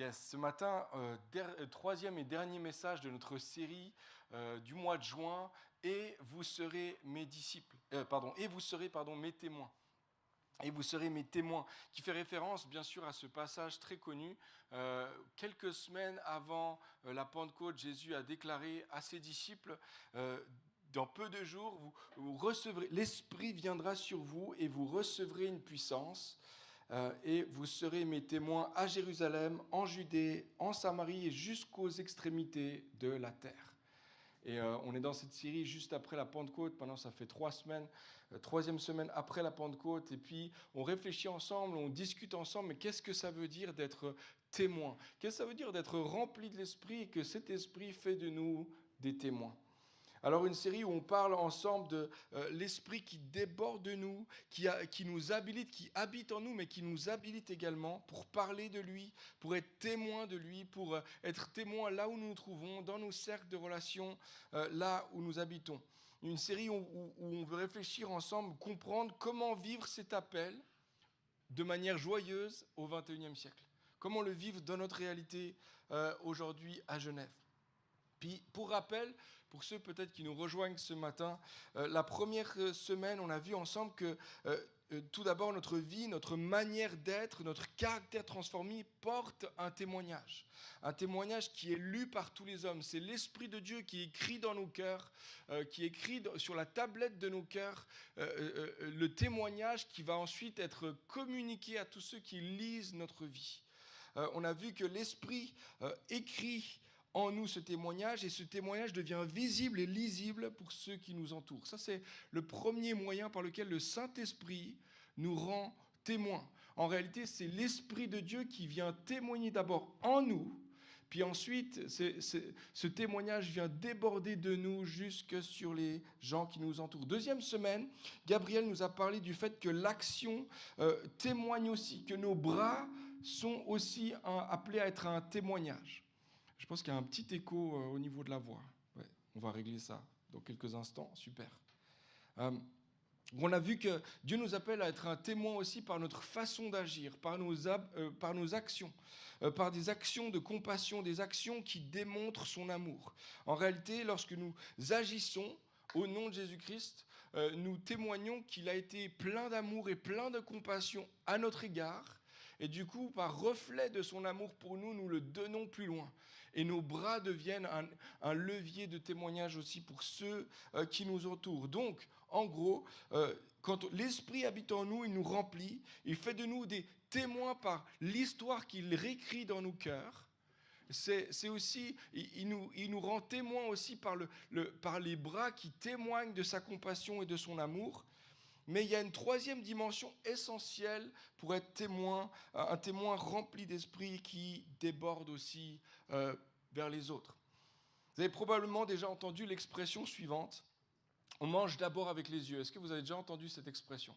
Yes, ce matin, troisième et dernier message de notre série du mois de juin, et vous serez mes disciples, et vous serez, mes témoins. Et vous serez mes témoins, qui fait référence bien sûr à ce passage très connu. Quelques semaines avant la Pentecôte, Jésus a déclaré à ses disciples, dans peu de jours, vous recevrez, l'Esprit viendra sur vous et vous recevrez une puissance. Et vous serez mes témoins à Jérusalem, en Judée, en Samarie et jusqu'aux extrémités de la terre. Et on est dans cette série juste après la Pentecôte. Maintenant, ça fait 3 semaines, troisième semaine après la Pentecôte. Et puis, on réfléchit ensemble, on discute ensemble. Mais qu'est-ce que ça veut dire d'être témoin? Qu'est-ce que ça veut dire d'être rempli de l'Esprit et que cet Esprit fait de nous des témoins? Alors une série où on parle ensemble de l'Esprit qui déborde de nous, qui nous habilite, qui habite en nous, mais qui nous habilite également pour parler de lui, pour être témoin de lui, pour être témoin là où nous nous trouvons, dans nos cercles de relations, là où nous habitons. Une série où on veut réfléchir ensemble, comprendre comment vivre cet appel de manière joyeuse au XXIe siècle. Comment le vivre dans notre réalité aujourd'hui à Genève. Puis, pour rappel, pour ceux peut-être qui nous rejoignent ce matin, la première semaine, on a vu ensemble que tout d'abord, notre vie, notre manière d'être, notre caractère transformé porte un témoignage qui est lu par tous les hommes. C'est l'Esprit de Dieu qui écrit dans nos cœurs, qui écrit sur la tablette de nos cœurs, le témoignage qui va ensuite être communiqué à tous ceux qui lisent notre vie. On a vu que l'Esprit écrit en nous ce témoignage, et ce témoignage devient visible et lisible pour ceux qui nous entourent. Ça, c'est le premier moyen par lequel le Saint-Esprit nous rend témoins. En réalité, c'est l'Esprit de Dieu qui vient témoigner d'abord en nous, puis ensuite, ce témoignage vient déborder de nous jusque sur les gens qui nous entourent. Deuxième semaine, Gabriel nous a parlé du fait que l'action témoigne aussi, que nos bras sont aussi appelés à être un témoignage. Je pense qu'il y a un petit écho au niveau de la voix. Ouais, on va régler ça dans quelques instants. Super. On a vu que Dieu nous appelle à être un témoin aussi par notre façon d'agir, par nos actions, par des actions de compassion, des actions qui démontrent son amour. En réalité, lorsque nous agissons au nom de Jésus-Christ, nous témoignons qu'il a été plein d'amour et plein de compassion à notre égard. Et du coup, par reflet de son amour pour nous, nous le donnons plus loin. Et nos bras deviennent un levier de témoignage aussi pour ceux qui nous entourent. Donc, en gros, quand l'Esprit habite en nous, il nous remplit, il fait de nous des témoins par l'histoire qu'il réécrit dans nos cœurs. C'est aussi, il nous rend témoins aussi par les bras qui témoignent de sa compassion et de son amour. Mais il y a une troisième dimension essentielle pour être témoin, un témoin rempli d'esprit qui déborde aussi vers les autres. Vous avez probablement déjà entendu l'expression suivante: on mange d'abord avec les yeux. Est-ce que vous avez déjà entendu cette expression?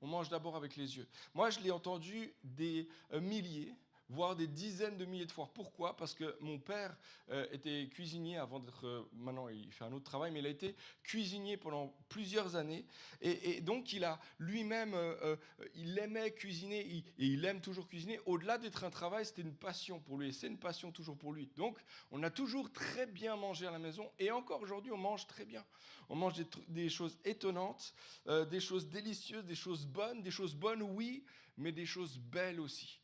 On mange d'abord avec les yeux. Moi, je l'ai entendu des milliers, voire des dizaines de milliers de fois. Pourquoi? Parce que mon père était cuisinier avant d'être... maintenant, il fait un autre travail, mais il a été cuisinier pendant plusieurs années. Et donc, il a lui-même... il aimait cuisiner, et il aime toujours cuisiner. Au-delà d'être un travail, c'était une passion pour lui. Et c'est une passion toujours pour lui. Donc, on a toujours très bien mangé à la maison. Et encore aujourd'hui, on mange très bien. On mange des choses étonnantes, des choses délicieuses, des choses bonnes, oui, mais des choses belles aussi.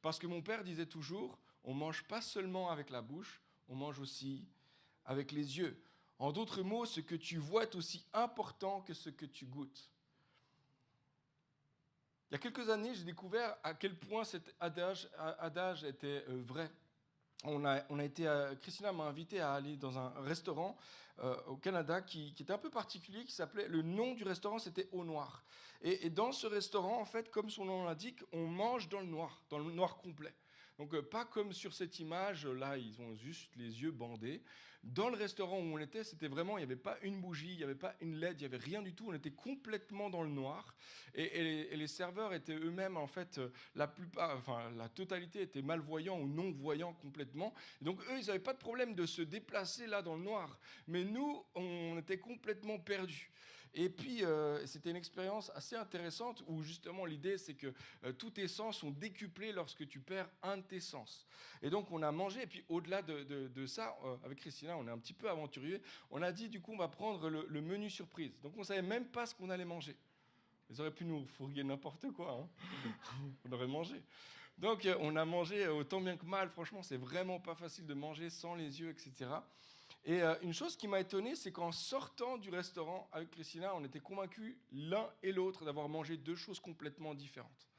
Parce que mon père disait toujours, on ne mange pas seulement avec la bouche, on mange aussi avec les yeux. En d'autres mots, ce que tu vois est aussi important que ce que tu goûtes. Il y a quelques années, j'ai découvert à quel point cet adage était vrai. Christina m'a invité à aller dans un restaurant au Canada qui était un peu particulier, qui s'appelait, le nom du restaurant c'était Au Noir. Et dans ce restaurant, en fait, comme son nom l'indique, on mange dans le noir complet. Donc pas comme sur cette image, là ils ont juste les yeux bandés. Dans le restaurant où on était, c'était vraiment, il n'y avait pas une bougie, il n'y avait pas une LED, il n'y avait rien du tout, on était complètement dans le noir. Et les serveurs étaient eux-mêmes, en fait, la totalité était malvoyants ou non-voyants complètement. Et donc eux, ils n'avaient pas de problème de se déplacer là dans le noir. Mais nous, on était complètement perdus. Et puis, c'était une expérience assez intéressante où justement l'idée, c'est que tous tes sens sont décuplés lorsque tu perds un de tes sens. Et donc, on a mangé. Et puis, au-delà de ça, avec Christina, on est un petit peu aventurier. On a dit, du coup, on va prendre le menu surprise. Donc, on ne savait même pas ce qu'on allait manger. Ils auraient pu nous fourguer n'importe quoi. On aurait mangé. Donc, on a mangé autant bien que mal. Franchement, c'est vraiment pas facile de manger sans les yeux, etc. Et une chose qui m'a étonné, c'est qu'en sortant du restaurant avec Christina, on était convaincus l'un et l'autre d'avoir mangé deux choses complètement différentes.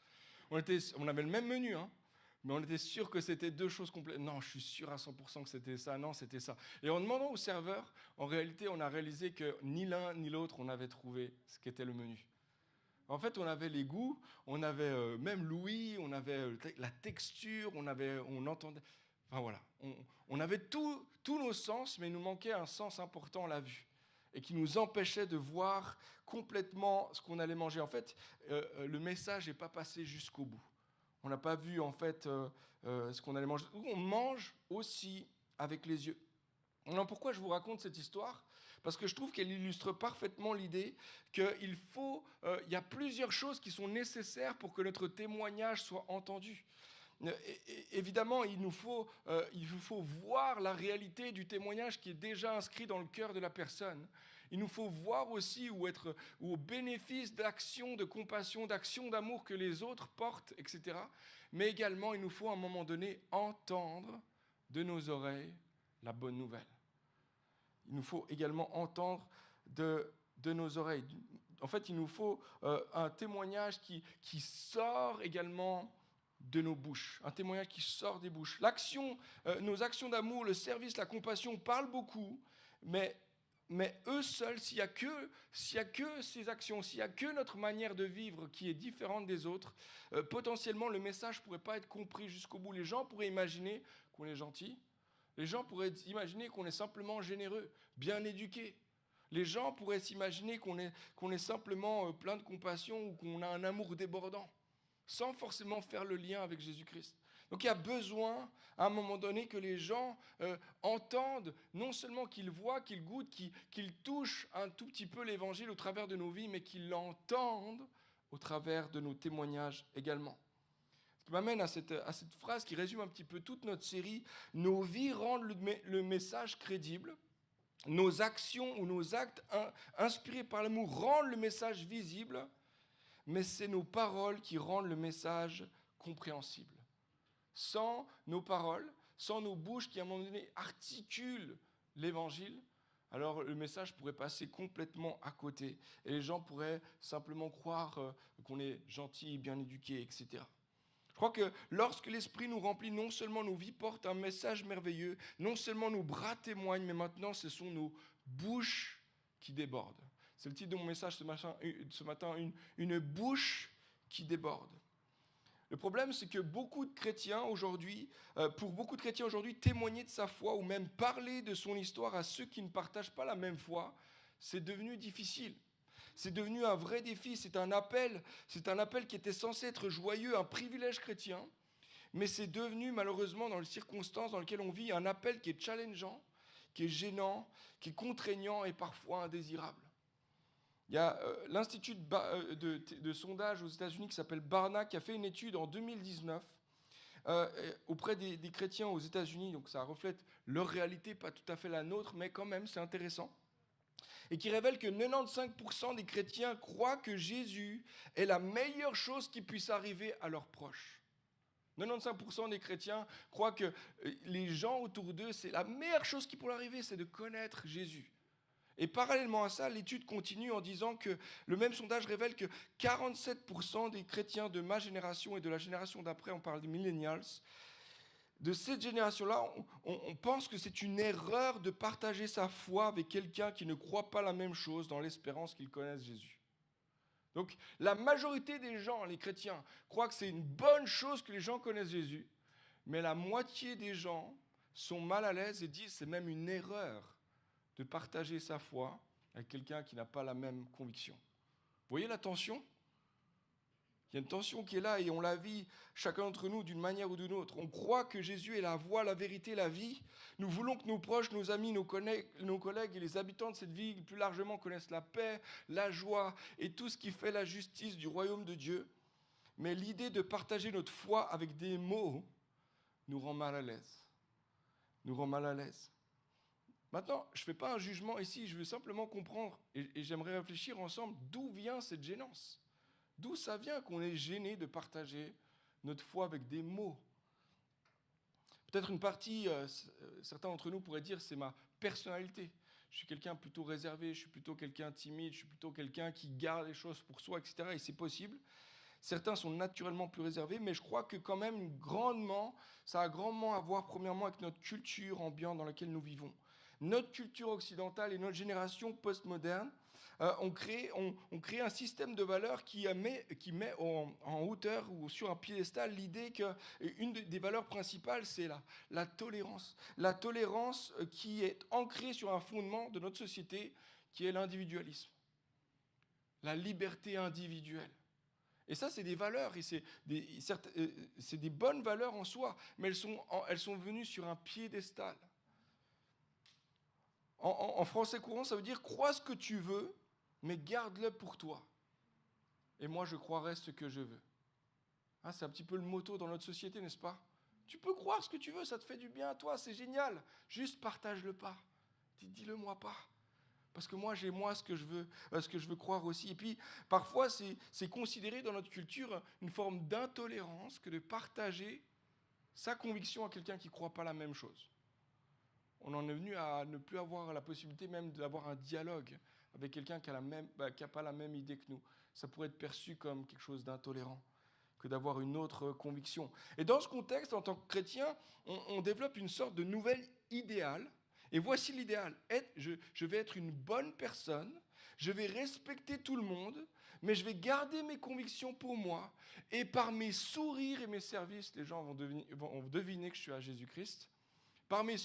On avait le même menu, hein, mais on était sûr que c'était deux choses complètement... Non, je suis sûr à 100% que c'était ça. Non, c'était ça. Et en demandant au serveur, en réalité, on a réalisé que ni l'un ni l'autre, on avait trouvé ce qu'était le menu. En fait, on avait les goûts, on avait même l'ouïe, on avait la texture, on entendait... Enfin voilà, on avait tous nos sens, mais il nous manquait un sens important, la vue, et qui nous empêchait de voir complètement ce qu'on allait manger. En fait, le message n'est pas passé jusqu'au bout. On n'a pas vu en fait ce qu'on allait manger. On mange aussi avec les yeux. Alors pourquoi je vous raconte cette histoire ? Parce que je trouve qu'elle illustre parfaitement l'idée qu'il y a plusieurs choses qui sont nécessaires pour que notre témoignage soit entendu. Évidemment, il nous faut voir la réalité du témoignage qui est déjà inscrit dans le cœur de la personne. Il nous faut voir aussi ou au bénéfice d'actions de compassion, d'actions d'amour que les autres portent, etc. Mais également, il nous faut à un moment donné entendre de nos oreilles la bonne nouvelle. Il nous faut également entendre de nos oreilles. En fait, il nous faut un témoignage qui sort également de nos bouches, un témoignage qui sort des bouches. Nos actions d'amour, le service, la compassion parlent beaucoup, mais eux seuls, s'il n'y a que ces actions, s'il n'y a que notre manière de vivre qui est différente des autres, potentiellement le message ne pourrait pas être compris jusqu'au bout. Les gens pourraient imaginer qu'on est gentil, les gens pourraient imaginer qu'on est simplement généreux, bien éduqué. Les gens pourraient s'imaginer qu'on est simplement plein de compassion ou qu'on a un amour débordant, sans forcément faire le lien avec Jésus-Christ. Donc il y a besoin, à un moment donné, que les gens entendent, non seulement qu'ils voient, qu'ils goûtent, qu'ils touchent un tout petit peu l'Évangile au travers de nos vies, mais qu'ils l'entendent au travers de nos témoignages également. Ce qui m'amène à cette phrase qui résume un petit peu toute notre série. Nos vies rendent le message crédible. Nos actions ou nos actes inspirés par l'amour rendent le message visible. Mais c'est nos paroles qui rendent le message compréhensible. Sans nos paroles, sans nos bouches qui à un moment donné articulent l'évangile, alors le message pourrait passer complètement à côté. Et les gens pourraient simplement croire qu'on est gentil, bien éduqué, etc. Je crois que lorsque l'Esprit nous remplit, non seulement nos vies portent un message merveilleux, non seulement nos bras témoignent, mais maintenant ce sont nos bouches qui débordent. C'est le titre de mon message ce matin, une bouche qui déborde. Le problème, c'est que pour beaucoup de chrétiens aujourd'hui, témoigner de sa foi ou même parler de son histoire à ceux qui ne partagent pas la même foi, c'est devenu difficile. C'est devenu un vrai défi, c'est un appel qui était censé être joyeux, un privilège chrétien, mais c'est devenu malheureusement dans les circonstances dans lesquelles on vit un appel qui est challengeant, qui est gênant, qui est contraignant et parfois indésirable. Il y a l'institut de sondage aux États-Unis qui s'appelle Barna qui a fait une étude en 2019 auprès des chrétiens aux États-Unis, donc ça reflète leur réalité, pas tout à fait la nôtre, mais quand même c'est intéressant. Et qui révèle que 95% des chrétiens croient que Jésus est la meilleure chose qui puisse arriver à leurs proches. 95% des chrétiens croient que les gens autour d'eux, c'est la meilleure chose qui pourrait arriver, c'est de connaître Jésus. Et parallèlement à ça, l'étude continue en disant que le même sondage révèle que 47% des chrétiens de ma génération et de la génération d'après, on parle des millennials, de cette génération-là, on pense que c'est une erreur de partager sa foi avec quelqu'un qui ne croit pas la même chose dans l'espérance qu'il connaisse Jésus. Donc la majorité des gens, les chrétiens, croient que c'est une bonne chose que les gens connaissent Jésus, mais la moitié des gens sont mal à l'aise et disent que c'est même une erreur de partager sa foi avec quelqu'un qui n'a pas la même conviction. Vous voyez la tension ? Il y a une tension qui est là et on la vit chacun d'entre nous d'une manière ou d'une autre. On croit que Jésus est la voie, la vérité, la vie. Nous voulons que nos proches, nos amis, nos collègues et les habitants de cette ville plus largement connaissent la paix, la joie et tout ce qui fait la justice du royaume de Dieu. Mais l'idée de partager notre foi avec des mots nous rend mal à l'aise. Nous rend mal à l'aise. Maintenant, je ne fais pas un jugement ici, je veux simplement comprendre et j'aimerais réfléchir ensemble d'où vient cette gênance. D'où ça vient qu'on est gêné de partager notre foi avec des mots? Peut-être une partie, certains d'entre nous pourraient dire, c'est ma personnalité. Je suis quelqu'un plutôt réservé, je suis plutôt quelqu'un timide, je suis plutôt quelqu'un qui garde les choses pour soi, etc. Et c'est possible. Certains sont naturellement plus réservés, mais je crois que quand même, ça a grandement à voir, premièrement, avec notre culture ambiante dans laquelle nous vivons. Notre culture occidentale et notre génération postmoderne ont créé un système de valeurs qui met en hauteur ou sur un piédestal l'idée qu'une des valeurs principales, c'est la tolérance. La tolérance qui est ancrée sur un fondement de notre société qui est l'individualisme, la liberté individuelle. Et ça, c'est des valeurs, et c'est des bonnes valeurs en soi, mais elles sont venues sur un piédestal. En français courant, ça veut dire « crois ce que tu veux, mais garde-le pour toi. Et moi, je croirai ce que je veux. » C'est un petit peu le motto dans notre société, n'est-ce pas? Tu peux croire ce que tu veux, ça te fait du bien à toi, c'est génial. Juste partage-le pas. Dis-le-moi pas. Parce que moi, j'ai ce que je veux croire aussi. Et puis, parfois, c'est considéré dans notre culture une forme d'intolérance que de partager sa conviction à quelqu'un qui ne croit pas la même chose. On en est venu à ne plus avoir la possibilité même d'avoir un dialogue avec quelqu'un qui n'a pas la même idée que nous. Ça pourrait être perçu comme quelque chose d'intolérant que d'avoir une autre conviction. Et dans ce contexte, en tant que chrétien, on développe une sorte de nouvel idéal. Et voici l'idéal. Je vais être une bonne personne, je vais respecter tout le monde, mais je vais garder mes convictions pour moi. Et par mes sourires et mes services, les gens vont deviner que je suis à Jésus-Christ. Par mes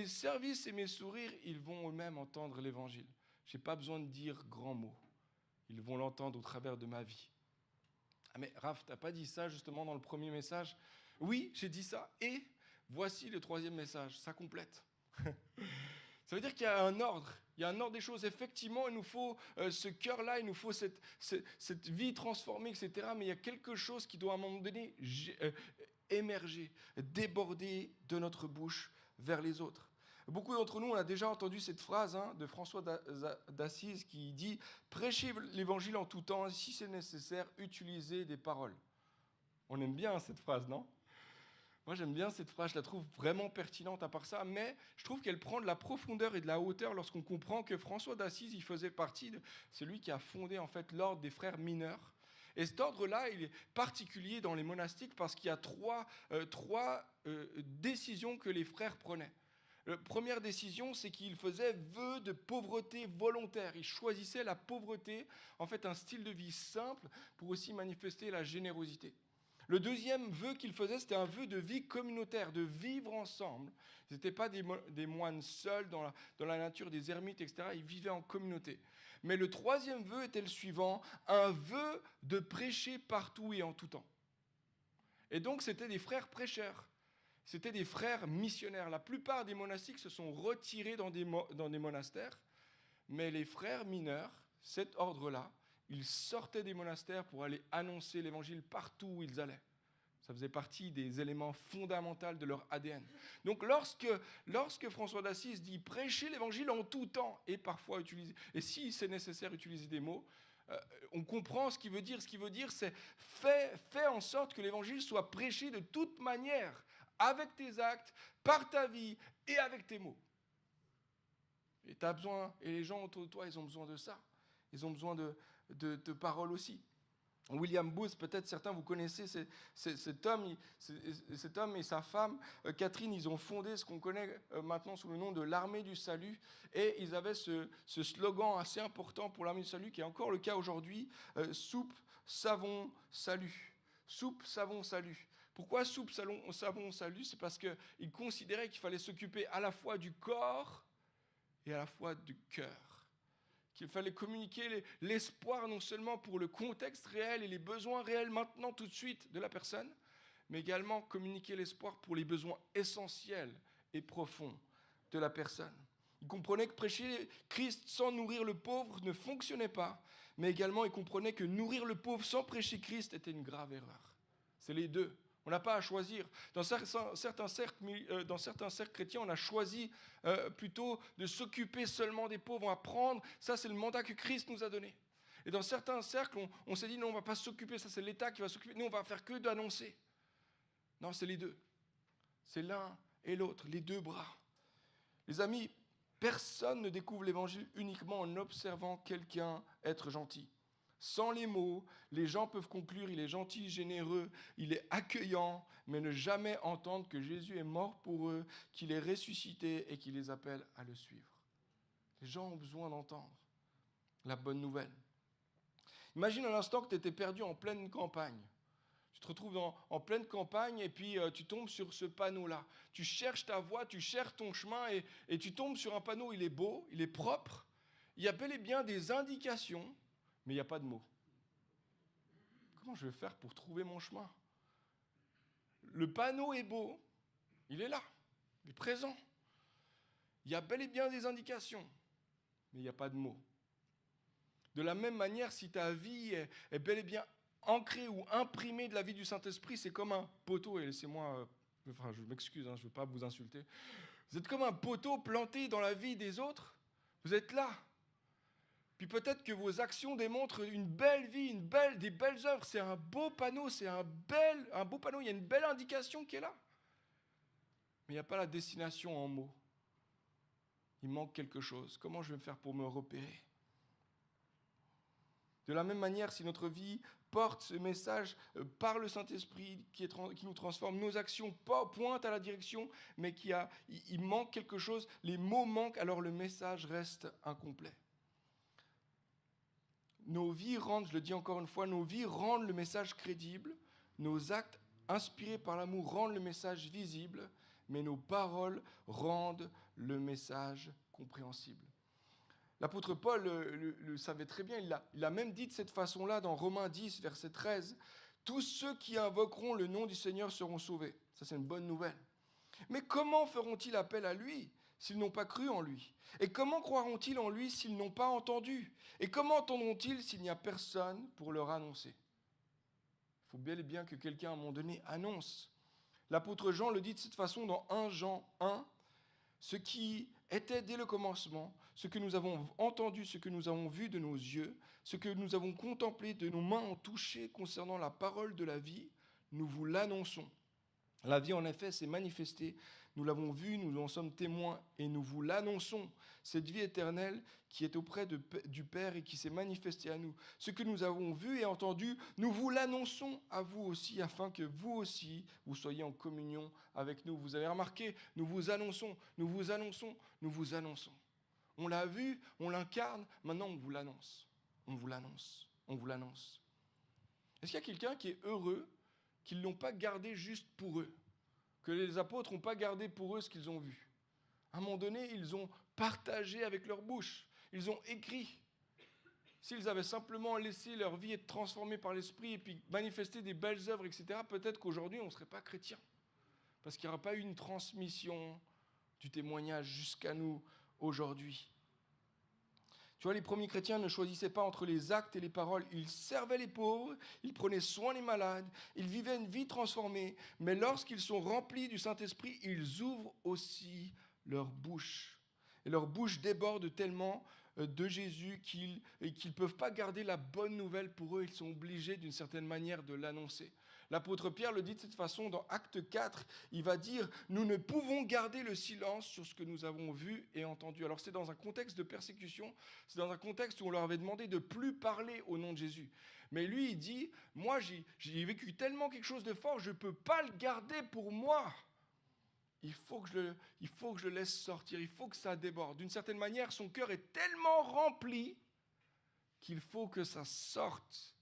services et mes sourires, ils vont eux-mêmes entendre l'évangile. Je n'ai pas besoin de dire grands mots. Ils vont l'entendre au travers de ma vie. Ah mais Raph, tu n'as pas dit ça justement dans le premier message? Oui, j'ai dit ça. Et voici le troisième message. Ça complète. Ça veut dire qu'il y a un ordre. Il y a un ordre des choses. Effectivement, il nous faut ce cœur-là, il nous faut cette vie transformée, etc. Mais il y a quelque chose qui doit à un moment donné émerger, déborder de notre bouche vers les autres. Beaucoup d'entre nous, on a déjà entendu cette phrase de François d'Assise qui dit « Prêchez l'évangile en tout temps, si c'est nécessaire, utilisez des paroles ». On aime bien cette phrase, non? Moi, j'aime bien cette phrase, je la trouve vraiment pertinente à part ça, mais je trouve qu'elle prend de la profondeur et de la hauteur lorsqu'on comprend que François d'Assise, il faisait partie de celui qui a fondé en fait l'ordre des frères mineurs. Et cet ordre-là, il est particulier dans les monastiques parce qu'il y a trois décisions que les frères prenaient. La première décision, c'est qu'ils faisaient vœu de pauvreté volontaire. Ils choisissaient la pauvreté, en fait un style de vie simple pour aussi manifester la générosité. Le deuxième vœu qu'ils faisaient, c'était un vœu de vie communautaire, de vivre ensemble. Ce n'étaient pas des moines seuls dans la nature, des ermites, etc. Ils vivaient en communauté. Mais le troisième vœu était le suivant, un vœu de prêcher partout et en tout temps. Et donc, c'était des frères prêcheurs. C'était des frères missionnaires. La plupart des monastiques se sont retirés dans des monastères, mais les frères mineurs, cet ordre-là, ils sortaient des monastères pour aller annoncer l'évangile partout où ils allaient. Ça faisait partie des éléments fondamentaux de leur ADN. Donc lorsque François d'Assise dit « prêcher l'évangile en tout temps » et parfois utiliser, et si c'est nécessaire, utiliser des mots, on comprend ce qu'il veut dire. Ce qu'il veut dire, c'est fais en sorte que l'évangile soit prêché de toute manière, avec tes actes, par ta vie et avec tes mots. Et tu as besoin, et les gens autour de toi, ils ont besoin de ça. Ils ont besoin de paroles aussi. William Booth, peut-être certains vous connaissez cet homme et sa femme, Catherine, ils ont fondé ce qu'on connaît maintenant sous le nom de l'Armée du Salut. Et ils avaient ce slogan assez important pour l'Armée du Salut, qui est encore le cas aujourd'hui, soupe, savon, salut. Soupe, savon, salut. Pourquoi soupe, savon, salut? C'est parce qu'ils considéraient qu'il fallait s'occuper à la fois du corps et à la fois du cœur. qu'il fallait communiquer l'espoir non seulement pour le contexte réel et les besoins réels maintenant tout de suite de la personne, mais également communiquer l'espoir pour les besoins essentiels et profonds de la personne. Il comprenait que prêcher Christ sans nourrir le pauvre ne fonctionnait pas, mais également il comprenait que nourrir le pauvre sans prêcher Christ était une grave erreur. C'est les deux. On n'a pas à choisir. Dans certains cercles chrétiens, on a choisi plutôt de s'occuper seulement des pauvres, à prendre. Ça, c'est le mandat que Christ nous a donné. Et dans certains cercles, on s'est dit, non, on ne va pas s'occuper, ça c'est l'État qui va s'occuper. Nous, on va faire que d'annoncer. Non, c'est les deux. C'est l'un et l'autre, les deux bras. Les amis, personne ne découvre l'évangile uniquement en observant quelqu'un être gentil. Sans les mots, les gens peuvent conclure il est gentil, généreux, il est accueillant, mais ne jamais entendre que Jésus est mort pour eux, qu'il est ressuscité et qu'il les appelle à le suivre. Les gens ont besoin d'entendre la bonne nouvelle. Imagine un instant que tu étais perdu en pleine campagne. Tu te retrouves en pleine campagne et puis tu tombes sur ce panneau-là. Tu cherches ta voie, tu cherches ton chemin et tu tombes sur un panneau, il est beau, il est propre. Il y a bel et bien des indications, mais il n'y a pas de mots. Comment je vais faire pour trouver mon chemin? Le panneau est beau, il est là, il est présent. Il y a bel et bien des indications, mais il n'y a pas de mots. De la même manière, si ta vie est bel et bien ancrée ou imprimée de la vie du Saint-Esprit, c'est comme un poteau, et laissez-moi, je m'excuse, je ne veux pas vous insulter. Vous êtes comme un poteau planté dans la vie des autres, vous êtes là. Puis peut-être que vos actions démontrent une belle vie, des belles œuvres. C'est un beau panneau, un beau panneau, il y a une belle indication qui est là. Mais il n'y a pas la destination en mots. Il manque quelque chose. Comment je vais me faire pour me repérer? De la même manière, si notre vie porte ce message par le Saint-Esprit qui nous transforme, nos actions pointent à la direction, mais il manque quelque chose, les mots manquent, alors le message reste incomplet. Nos vies rendent, je le dis encore une fois, nos vies rendent le message crédible, nos actes inspirés par l'amour rendent le message visible, mais nos paroles rendent le message compréhensible. L'apôtre Paul le savait très bien, il l'a même dit de cette façon-là dans Romains 10, verset 13. « Tous ceux qui invoqueront le nom du Seigneur seront sauvés. » Ça, c'est une bonne nouvelle. Mais comment feront-ils appel à lui s'ils n'ont pas cru en lui? Et comment croiront-ils en lui s'ils n'ont pas entendu? Et comment entendront-ils s'il n'y a personne pour leur annoncer? Il faut bel et bien que quelqu'un, à un moment donné, annonce. L'apôtre Jean le dit de cette façon dans 1 Jean 1. Ce qui était dès le commencement, ce que nous avons entendu, ce que nous avons vu de nos yeux, ce que nous avons contemplé, de nos mains ont touché concernant la parole de la vie, nous vous l'annonçons. La vie, en effet, s'est manifestée. Nous l'avons vue, nous en sommes témoins et nous vous l'annonçons. Cette vie éternelle qui est auprès du Père et qui s'est manifestée à nous. Ce que nous avons vu et entendu, nous vous l'annonçons à vous aussi, afin que vous aussi, vous soyez en communion avec nous. Vous avez remarqué, nous vous annonçons, nous vous annonçons, nous vous annonçons. On l'a vu, on l'incarne, maintenant on vous l'annonce. On vous l'annonce, on vous l'annonce. Est-ce qu'il y a quelqu'un qui est heureux qu'ils ne l'ont pas gardé juste pour eux, que les apôtres n'ont pas gardé pour eux ce qu'ils ont vu? À un moment donné, ils ont partagé avec leur bouche, ils ont écrit. S'ils avaient simplement laissé leur vie être transformée par l'Esprit et puis manifester des belles œuvres, etc., peut-être qu'aujourd'hui, on ne serait pas chrétiens, parce qu'il n'y aura pas eu une transmission du témoignage jusqu'à nous aujourd'hui. Tu vois, les premiers chrétiens ne choisissaient pas entre les actes et les paroles. Ils servaient les pauvres, ils prenaient soin des malades, ils vivaient une vie transformée. Mais lorsqu'ils sont remplis du Saint-Esprit, ils ouvrent aussi leur bouche. Et leur bouche déborde tellement de Jésus qu'ils ne peuvent pas garder la bonne nouvelle pour eux. Ils sont obligés d'une certaine manière de l'annoncer. L'apôtre Pierre le dit de cette façon dans Acte 4, il va dire « Nous ne pouvons garder le silence sur ce que nous avons vu et entendu ». Alors c'est dans un contexte de persécution, c'est dans un contexte où on leur avait demandé de ne plus parler au nom de Jésus. Mais lui, il dit « Moi, j'ai vécu tellement quelque chose de fort, je ne peux pas le garder pour moi. Il faut que je le laisse sortir, il faut que ça déborde. » D'une certaine manière, son cœur est tellement rempli qu'il faut que ça sorte,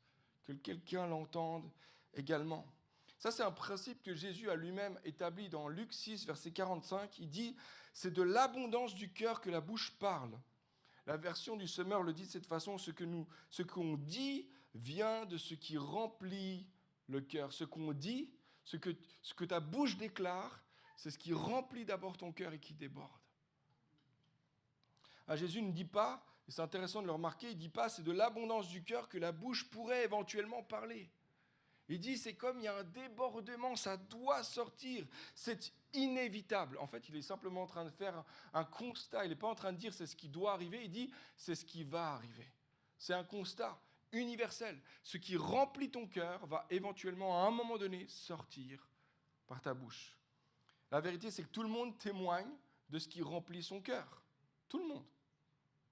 que quelqu'un l'entende également. Ça, c'est un principe que Jésus a lui-même établi dans Luc 6, verset 45. Il dit « C'est de l'abondance du cœur que la bouche parle. La version du Semeur le dit de cette façon, ce qu'on dit vient de ce qui remplit le cœur. Ce qu'on dit, ce que ta bouche déclare, c'est ce qui remplit d'abord ton cœur et qui déborde. Ah, Jésus ne dit pas, et c'est intéressant de le remarquer, il ne dit pas c'est de l'abondance du cœur que la bouche pourrait éventuellement parler. Il dit c'est comme il y a un débordement, ça doit sortir, c'est inévitable. En fait, il est simplement en train de faire un constat, il n'est pas en train de dire c'est ce qui doit arriver, il dit c'est ce qui va arriver. C'est un constat universel. Ce qui remplit ton cœur va éventuellement à un moment donné sortir par ta bouche. La vérité, c'est que tout le monde témoigne de ce qui remplit son cœur. Tout le monde.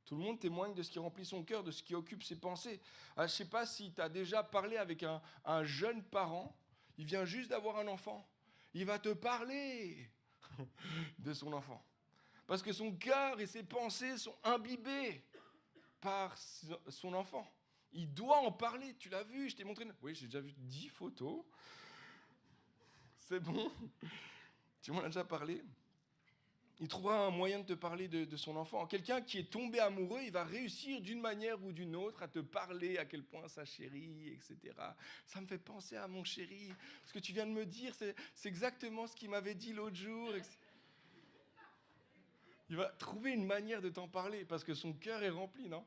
Tout le monde témoigne de ce qui remplit son cœur, de ce qui occupe ses pensées. Je ne sais pas si tu as déjà parlé avec un jeune parent, il vient juste d'avoir un enfant. Il va te parler de son enfant. Parce que son cœur et ses pensées sont imbibés par son enfant. Il doit en parler. Tu l'as vu, je t'ai montré. Oui, j'ai déjà vu 10 photos. C'est bon. Tu m'en as déjà parlé. Il trouvera un moyen de te parler de son enfant. Quelqu'un qui est tombé amoureux, il va réussir d'une manière ou d'une autre à te parler à quel point sa chérie, etc. Ça me fait penser à mon chéri. Ce que tu viens de me dire, c'est exactement ce qu'il m'avait dit l'autre jour. Il va trouver une manière de t'en parler parce que son cœur est rempli, non ?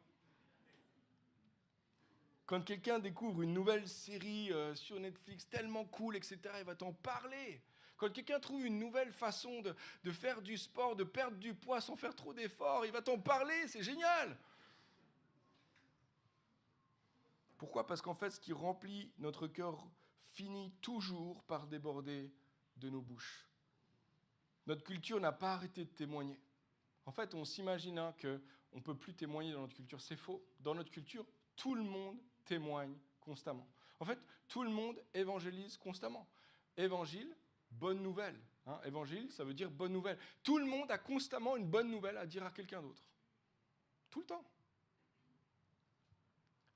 Quand quelqu'un découvre une nouvelle série sur Netflix tellement cool, etc., il va t'en parler. Quand quelqu'un trouve une nouvelle façon de faire du sport, de perdre du poids sans faire trop d'efforts, il va t'en parler, c'est génial. Pourquoi ? Parce qu'en fait, ce qui remplit notre cœur finit toujours par déborder de nos bouches. Notre culture n'a pas arrêté de témoigner. En fait, on s'imagine qu'on ne peut plus témoigner dans notre culture. C'est faux. Dans notre culture, tout le monde témoigne constamment. En fait, tout le monde évangélise constamment. Évangile, bonne nouvelle. Évangile, ça veut dire bonne nouvelle. Tout le monde a constamment une bonne nouvelle à dire à quelqu'un d'autre. Tout le temps.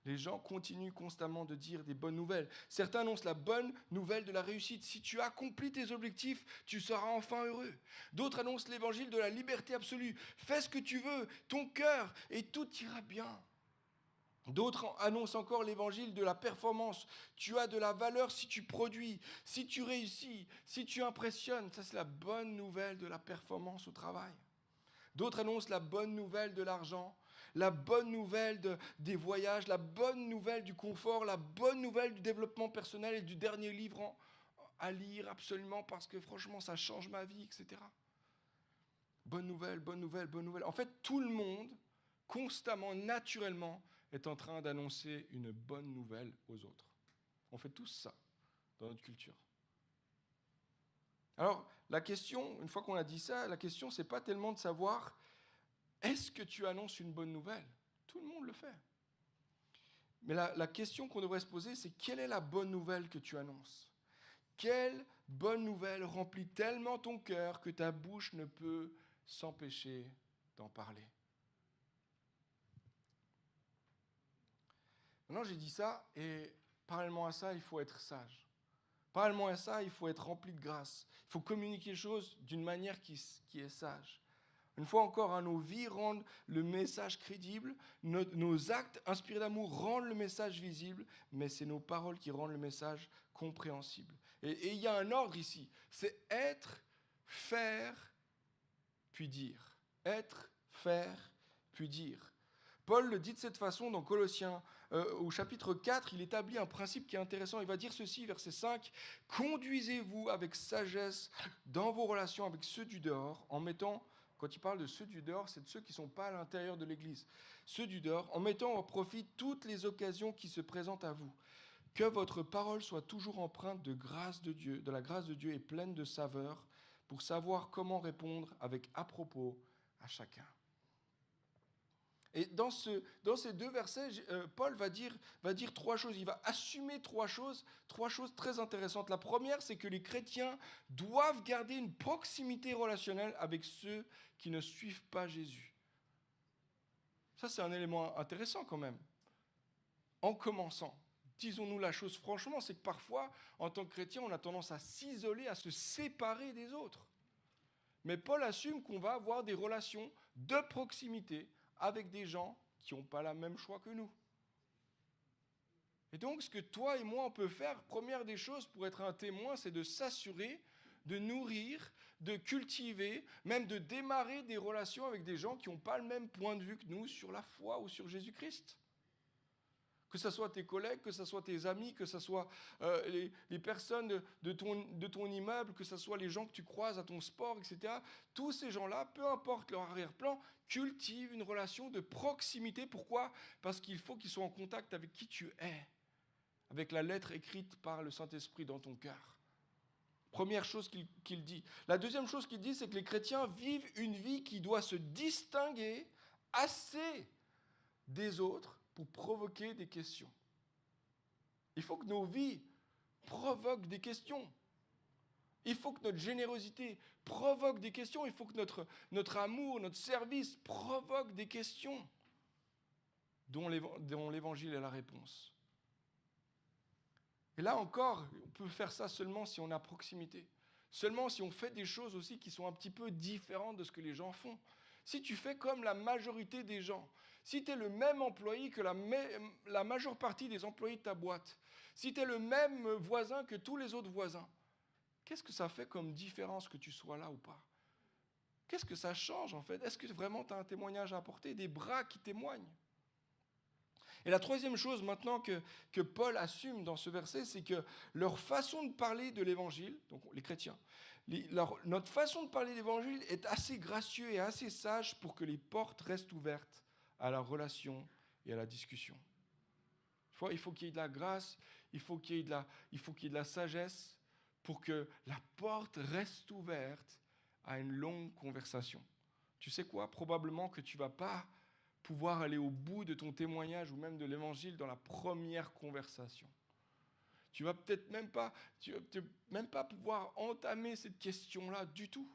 Les gens continuent constamment de dire des bonnes nouvelles. Certains annoncent la bonne nouvelle de la réussite. Si tu accomplis tes objectifs, tu seras enfin heureux. D'autres annoncent l'évangile de la liberté absolue. Fais ce que tu veux, ton cœur, et tout ira bien. D'autres annoncent encore l'évangile de la performance. Tu as de la valeur si tu produis, si tu réussis, si tu impressionnes. Ça, c'est la bonne nouvelle de la performance au travail. D'autres annoncent la bonne nouvelle de l'argent, la bonne nouvelle des voyages, la bonne nouvelle du confort, la bonne nouvelle du développement personnel et du dernier livre à lire absolument parce que franchement, ça change ma vie, etc. Bonne nouvelle, bonne nouvelle, bonne nouvelle. En fait, tout le monde, constamment, naturellement, est en train d'annoncer une bonne nouvelle aux autres. On fait tous ça dans notre culture. Alors, la question, une fois qu'on a dit ça, la question, c'est pas tellement de savoir est-ce que tu annonces une bonne nouvelle ? Tout le monde le fait. Mais la question qu'on devrait se poser, c'est quelle est la bonne nouvelle que tu annonces ? Quelle bonne nouvelle remplit tellement ton cœur que ta bouche ne peut s'empêcher d'en parler ? Maintenant, j'ai dit ça, et parallèlement à ça, il faut être sage. Parallèlement à ça, il faut être rempli de grâce. Il faut communiquer les choses d'une manière qui est sage. Une fois encore, nos vies rendent le message crédible, nos actes inspirés d'amour rendent le message visible, mais c'est nos paroles qui rendent le message compréhensible. Et il y a un ordre ici, c'est être, faire, puis dire. Être, faire, puis dire. Paul le dit de cette façon dans Colossiens, au chapitre 4, il établit un principe qui est intéressant. Il va dire ceci, verset 5, « Conduisez-vous avec sagesse dans vos relations avec ceux du dehors, en mettant... » Quand il parle de ceux du dehors, c'est de ceux qui ne sont pas à l'intérieur de l'Église. Ceux du dehors, en mettant au profit toutes les occasions qui se présentent à vous. Que votre parole soit toujours empreinte de grâce de Dieu, de la grâce de Dieu et pleine de saveur, pour savoir comment répondre avec à-propos à chacun. Et dans ces deux versets, Paul va dire trois choses. Il va assumer trois choses très intéressantes. La première, c'est que les chrétiens doivent garder une proximité relationnelle avec ceux qui ne suivent pas Jésus. Ça, c'est un élément intéressant quand même. En commençant, disons-nous la chose franchement, c'est que parfois, en tant que chrétien, on a tendance à s'isoler, à se séparer des autres. Mais Paul assume qu'on va avoir des relations de proximité avec des gens qui n'ont pas le même choix que nous. Et donc, ce que toi et moi, on peut faire, première des choses pour être un témoin, c'est de s'assurer, de nourrir, de cultiver, même de démarrer des relations avec des gens qui n'ont pas le même point de vue que nous sur la foi ou sur Jésus-Christ. Que ce soit tes collègues, que ce soit tes amis, que ce soit les personnes de ton immeuble, que ce soit les gens que tu croises à ton sport, etc. Tous ces gens-là, peu importe leur arrière-plan, cultivent une relation de proximité. Pourquoi ? Parce qu'il faut qu'ils soient en contact avec qui tu es, avec la lettre écrite par le Saint-Esprit dans ton cœur. Première chose qu'il dit. La deuxième chose qu'il dit, c'est que les chrétiens vivent une vie qui doit se distinguer assez des autres pour provoquer des questions. Il faut que nos vies provoquent des questions. Il faut que notre générosité provoque des questions. Il faut que notre amour, notre service provoque des questions dont l'Évangile est la réponse. Et là encore, on peut faire ça seulement si on a proximité. Seulement si on fait des choses aussi qui sont un petit peu différentes de ce que les gens font. Si tu fais comme la majorité des gens, si tu es le même employé que la majeure partie des employés de ta boîte, si tu es le même voisin que tous les autres voisins, qu'est-ce que ça fait comme différence que tu sois là ou pas ? Qu'est-ce que ça change en fait ? Est-ce que vraiment tu as un témoignage à apporter, des bras qui témoignent ? Et la troisième chose maintenant que Paul assume dans ce verset, c'est que leur façon de parler de l'évangile, donc les chrétiens, notre façon de parler de l'évangile est assez gracieux et assez sage pour que les portes restent ouvertes à la relation et à la discussion. Il faut qu'il y ait de la grâce, il faut qu'il y ait de la sagesse pour que la porte reste ouverte à une longue conversation. Tu sais quoi ? Probablement que tu ne vas pas pouvoir aller au bout de ton témoignage ou même de l'évangile dans la première conversation. Tu vas peut-être même pas pouvoir entamer cette question-là du tout.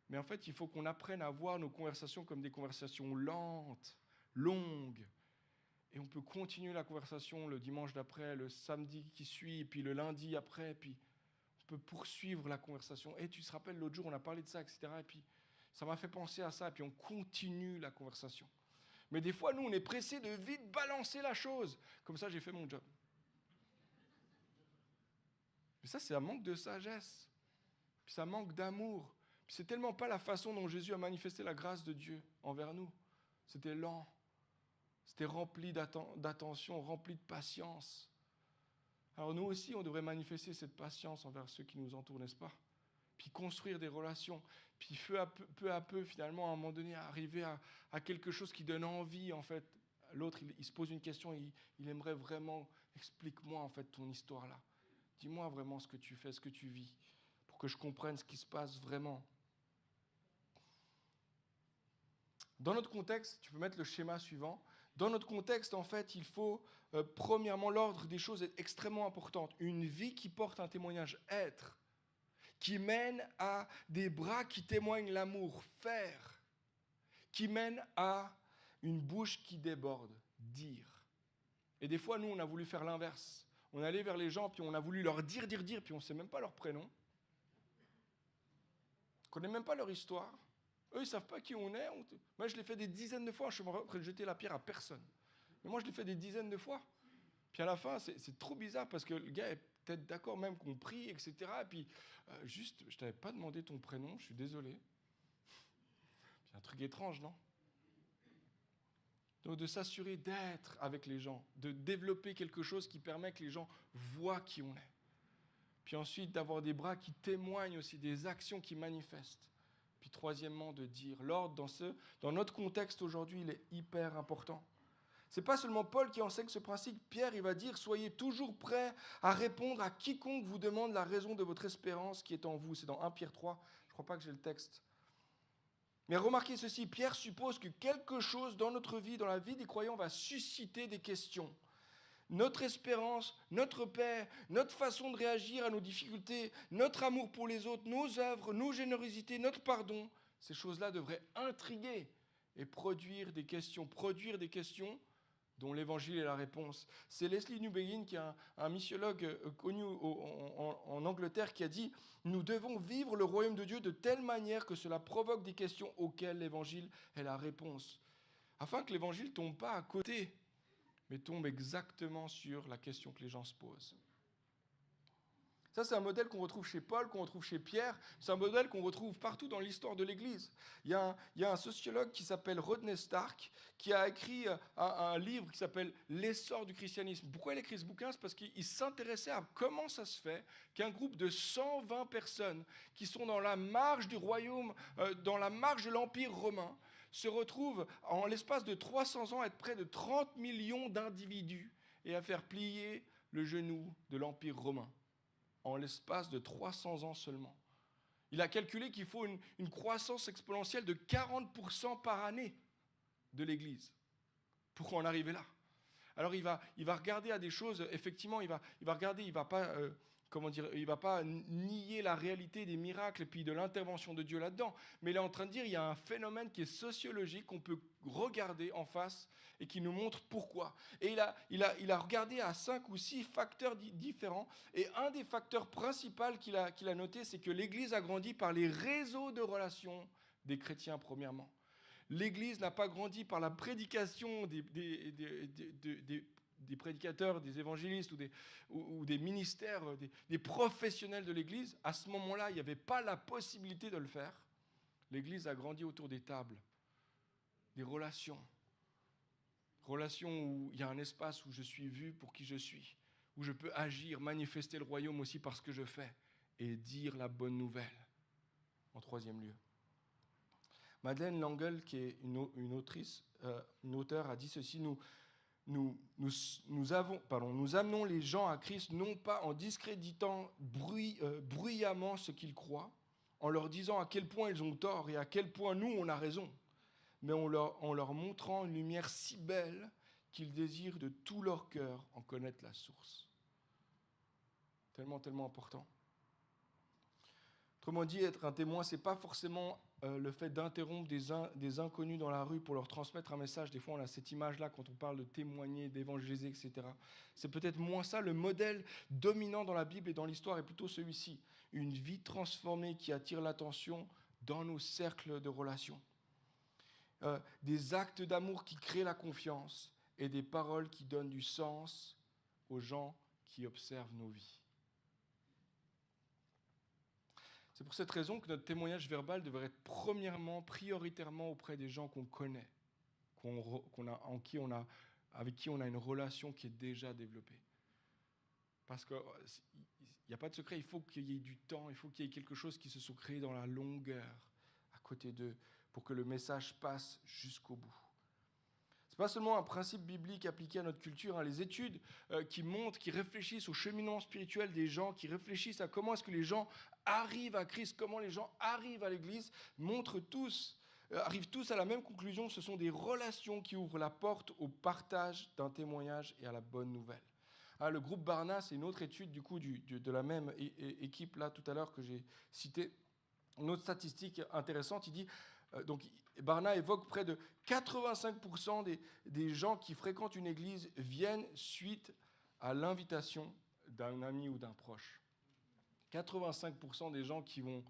Mais en fait, il faut qu'on apprenne à voir nos conversations comme des conversations lentes, longues. Et on peut continuer la conversation le dimanche d'après, le samedi qui suit, et puis le lundi après, puis on peut poursuivre la conversation. Et tu te rappelles, l'autre jour, on a parlé de ça, etc. Et puis ça m'a fait penser à ça, et puis on continue la conversation. Mais des fois, nous, on est pressés de vite balancer la chose. Comme ça, j'ai fait mon job. Mais ça, c'est un manque de sagesse. Puis ça manque d'amour. Puis c'est tellement pas la façon dont Jésus a manifesté la grâce de Dieu envers nous. C'était lent. C'était rempli d'attention, rempli de patience. Alors nous aussi, on devrait manifester cette patience envers ceux qui nous entourent, n'est-ce pas ? Puis construire des relations. Puis peu à peu, finalement, à un moment donné, arriver à quelque chose qui donne envie, en fait. L'autre, il se pose une question, il aimerait vraiment, explique-moi, en fait, ton histoire là. Dis-moi vraiment ce que tu fais, ce que tu vis, pour que je comprenne ce qui se passe vraiment. Dans notre contexte, tu peux mettre le schéma suivant. Dans notre contexte, en fait, il faut, premièrement, l'ordre des choses est extrêmement important. Une vie qui porte un témoignage, être, qui mène à des bras qui témoignent l'amour, faire, qui mène à une bouche qui déborde, dire. Et des fois, nous, on a voulu faire l'inverse. On est allé vers les gens, puis on a voulu leur dire, puis on ne sait même pas leur prénom. On ne connaît même pas leur histoire. Eux, ils ne savent pas qui on est. Moi, je l'ai fait des dizaines de fois. Je suis en train de jeter la pierre à personne. Mais moi, je l'ai fait des dizaines de fois. Puis à la fin, c'est trop bizarre parce que le gars est peut-être d'accord même qu'on prie, etc. Et puis, juste, je ne t'avais pas demandé ton prénom, je suis désolé. C'est un truc étrange, non ? Donc de s'assurer d'être avec les gens, de développer quelque chose qui permet que les gens voient qui on est. Puis ensuite, d'avoir des bras qui témoignent aussi, des actions qui manifestent. Puis troisièmement, de dire. L'ordre dans notre contexte aujourd'hui, il est hyper important. Ce n'est pas seulement Paul qui enseigne ce principe. Pierre, il va dire, soyez toujours prêts à répondre à quiconque vous demande la raison de votre espérance qui est en vous. C'est dans 1 Pierre 3, je ne crois pas que j'ai le texte. Mais remarquez ceci, Pierre suppose que quelque chose dans notre vie, dans la vie des croyants, va susciter des questions. Notre espérance, notre paix, notre façon de réagir à nos difficultés, notre amour pour les autres, nos œuvres, nos générosités, notre pardon, ces choses-là devraient intriguer et produire des questions dont l'évangile est la réponse. C'est Leslie Newbegin, qui est un missiologue connu en Angleterre, qui a dit « Nous devons vivre le royaume de Dieu de telle manière que cela provoque des questions auxquelles l'évangile est la réponse. » afin que l'évangile ne tombe pas à côté, mais tombe exactement sur la question que les gens se posent. Ça, c'est un modèle qu'on retrouve chez Paul, qu'on retrouve chez Pierre. C'est un modèle qu'on retrouve partout dans l'histoire de l'Église. Il y a un sociologue qui s'appelle Rodney Stark, qui a écrit un livre qui s'appelle « L'essor du christianisme ». Pourquoi il a écrit ce bouquin ? C'est parce qu'il s'intéressait à comment ça se fait qu'un groupe de 120 personnes qui sont dans la marge du royaume, dans la marge de l'Empire romain, se retrouvent en l'espace de 300 ans à être près de 30 millions d'individus et à faire plier le genou de l'Empire romain. En l'espace de 300 ans seulement. Il a calculé qu'il faut une croissance exponentielle de 40% par année de l'Église pour en arriver là. Alors il va regarder à des choses, effectivement, il va regarder, il va pas nier la réalité des miracles et puis de l'intervention de Dieu là-dedans, mais il est en train de dire il y a un phénomène qui est sociologique qu'on peut regarder en face et qui nous montre pourquoi. Et il a regardé à 5 ou 6 facteurs différents, et un des facteurs principaux qu'il a noté, c'est que l'Église a grandi par les réseaux de relations des chrétiens, premièrement. L'Église n'a pas grandi par la prédication des prédicateurs, des évangélistes ou des ministères, des professionnels de l'Église. À ce moment-là, il n'y avait pas la possibilité de le faire. L'Église a grandi autour des tables, des relations. Relations où il y a un espace où je suis vu pour qui je suis, où je peux agir, manifester le royaume aussi par ce que je fais et dire la bonne nouvelle. En troisième lieu. Madeleine L'Engle, qui est une auteure, a dit ceci, nous amenons les gens à Christ non pas en discréditant bruyamment ce qu'ils croient, en leur disant à quel point ils ont tort et à quel point nous, on a raison, mais en leur montrant une lumière si belle qu'ils désirent de tout leur cœur en connaître la source. Tellement, tellement important. Autrement dit, être un témoin, ce n'est pas forcément le fait d'interrompre des inconnus dans la rue pour leur transmettre un message. Des fois, on a cette image-là quand on parle de témoigner, d'évangéliser, etc. C'est peut-être moins ça. Le modèle dominant dans la Bible et dans l'histoire est plutôt celui-ci. Une vie transformée qui attire l'attention dans nos cercles de relations. Des actes d'amour qui créent la confiance et des paroles qui donnent du sens aux gens qui observent nos vies. C'est pour cette raison que notre témoignage verbal devrait être premièrement, prioritairement auprès des gens qu'on connaît, avec qui on a une relation qui est déjà développée. Parce qu'il n'y a pas de secret, il faut qu'il y ait du temps, il faut qu'il y ait quelque chose qui se soit créé dans la longueur à côté d'eux pour que le message passe jusqu'au bout. Ce n'est pas seulement un principe biblique appliqué à notre culture. Les études qui réfléchissent au cheminement spirituel des gens, qui réfléchissent à comment est-ce que les gens arrivent à Christ, comment les gens arrivent à l'Église, arrivent tous à la même conclusion. Ce sont des relations qui ouvrent la porte au partage d'un témoignage et à la bonne nouvelle. Le groupe Barna, c'est une autre étude du coup, de la même équipe là tout à l'heure que j'ai citée. Une autre statistique intéressante, il dit... Donc, Barna évoque près de 85% des gens qui fréquentent une église viennent suite à l'invitation d'un ami ou d'un proche. 85% des gens qui vont...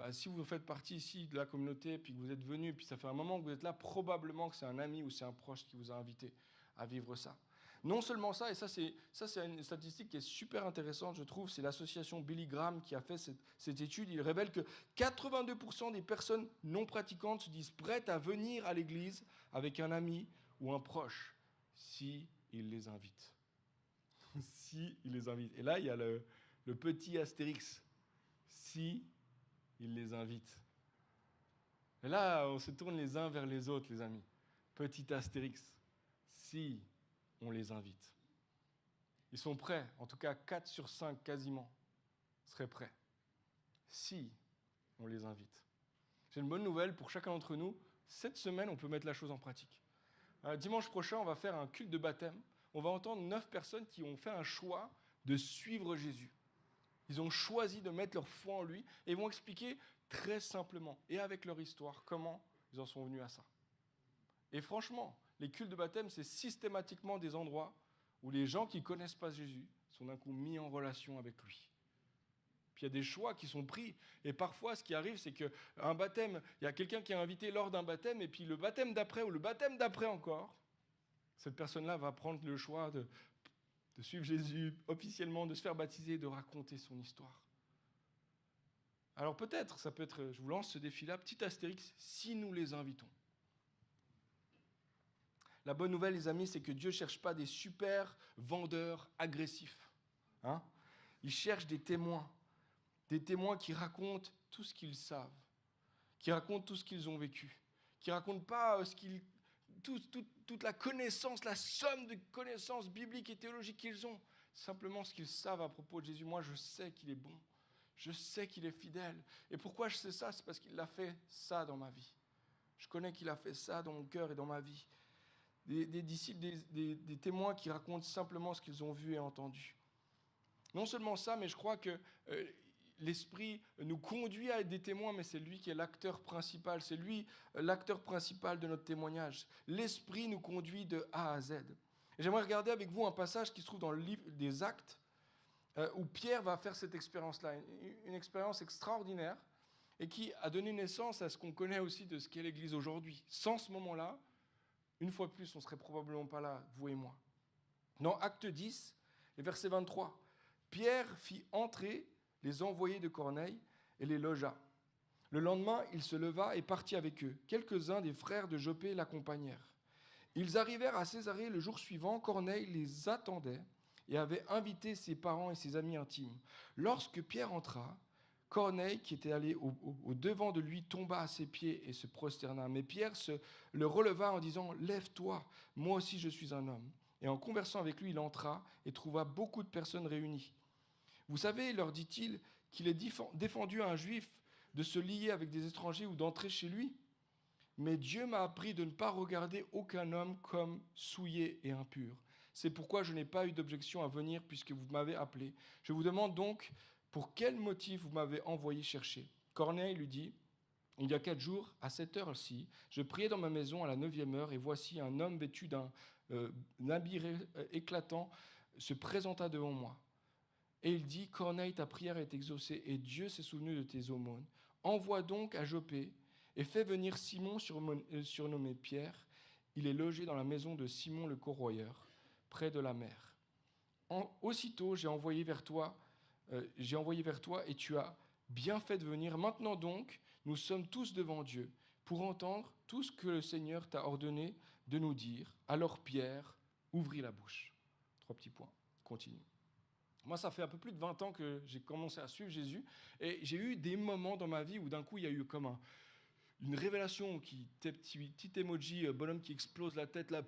si vous faites partie ici de la communauté, puis que vous êtes venu, puis ça fait un moment que vous êtes là, probablement que c'est un ami ou c'est un proche qui vous a invité à vivre ça. Non seulement ça, et ça c'est une statistique qui est super intéressante, je trouve, c'est l'association Billy Graham qui a fait cette étude. Il révèle que 82% des personnes non pratiquantes se disent prêtes à venir à l'église avec un ami ou un proche, si il les invite. Si il les invite. Et là, il y a le petit astérix. Si il les invite. Et là, on se tourne les uns vers les autres, les amis. Petit astérix. Si on les invite. Ils sont prêts, en tout cas 4 sur 5 quasiment seraient prêts, si on les invite. J'ai une bonne nouvelle pour chacun d'entre nous, cette semaine on peut mettre la chose en pratique. Dimanche prochain on va faire un culte de baptême, on va entendre 9 personnes qui ont fait un choix de suivre Jésus. Ils ont choisi de mettre leur foi en lui et ils vont expliquer très simplement et avec leur histoire comment ils en sont venus à ça. Et franchement, les cultes de baptême, c'est systématiquement des endroits où les gens qui ne connaissent pas Jésus sont d'un coup mis en relation avec lui. Puis il y a des choix qui sont pris. Et parfois, ce qui arrive, c'est qu'un baptême, il y a quelqu'un qui est invité lors d'un baptême, et puis le baptême d'après ou le baptême d'après encore, cette personne-là va prendre le choix de suivre Jésus officiellement, de se faire baptiser, de raconter son histoire. Alors peut-être, ça peut être, je vous lance ce défi-là, petit astérix, si nous les invitons. La bonne nouvelle, les amis, c'est que Dieu ne cherche pas des super vendeurs agressifs. Hein? Il cherche des témoins qui racontent tout ce qu'ils savent, qui racontent tout ce qu'ils ont vécu, qui ne racontent pas toute la connaissance, la somme de connaissances bibliques et théologiques qu'ils ont, simplement ce qu'ils savent à propos de Jésus. Moi, je sais qu'il est bon, je sais qu'il est fidèle. Et pourquoi je sais ça? C'est parce qu'il a fait ça dans ma vie. Je connais qu'il a fait ça dans mon cœur et dans ma vie. Des disciples, des témoins qui racontent simplement ce qu'ils ont vu et entendu. Non seulement ça, mais je crois que l'Esprit nous conduit à être des témoins, mais c'est lui qui est l'acteur principal. C'est lui l'acteur principal de notre témoignage. L'Esprit nous conduit de A à Z. Et j'aimerais regarder avec vous un passage qui se trouve dans le livre des Actes, où Pierre va faire cette expérience-là, une expérience extraordinaire, et qui a donné naissance à ce qu'on connaît aussi de ce qu'est l'Église aujourd'hui. Sans ce moment-là, une fois de plus, on ne serait probablement pas là, vous et moi. Dans Acte 10, et verset 23, Pierre fit entrer les envoyés de Corneille et les logea. Le lendemain, il se leva et partit avec eux. Quelques-uns des frères de Jopé l'accompagnèrent. Ils arrivèrent à Césarée le jour suivant. Corneille les attendait et avait invité ses parents et ses amis intimes. Lorsque Pierre entra, Corneille, qui était allé au devant de lui, tomba à ses pieds et se prosterna. Mais Pierre le releva en disant « Lève-toi, moi aussi je suis un homme ». Et en conversant avec lui, il entra et trouva beaucoup de personnes réunies. « Vous savez, leur dit-il, qu'il est défendu à un juif de se lier avec des étrangers ou d'entrer chez lui. Mais Dieu m'a appris de ne pas regarder aucun homme comme souillé et impur. C'est pourquoi je n'ai pas eu d'objection à venir puisque vous m'avez appelé. Je vous demande donc pour quel motif vous m'avez envoyé chercher. » Corneille lui dit « Il y a 4 jours, à cette heure-ci, je priais dans ma maison à la 9e heure, et voici un homme vêtu d'un habit éclatant se présenta devant moi. Et il dit, Corneille, ta prière est exaucée, et Dieu s'est souvenu de tes aumônes. Envoie donc à Jopé, et fais venir Simon, surnommé Pierre. Il est logé dans la maison de Simon le corroyeur, près de la mer. Aussitôt, j'ai envoyé vers toi, et tu as bien fait de venir. Maintenant donc, nous sommes tous devant Dieu, pour entendre tout ce que le Seigneur t'a ordonné de nous dire. Alors Pierre ouvrit la bouche. 3 petits points. Continue. Moi, ça fait un peu plus de 20 ans que j'ai commencé à suivre Jésus, et j'ai eu des moments dans ma vie où d'un coup, il y a eu comme une révélation, petit emoji, bonhomme qui explose la tête, là,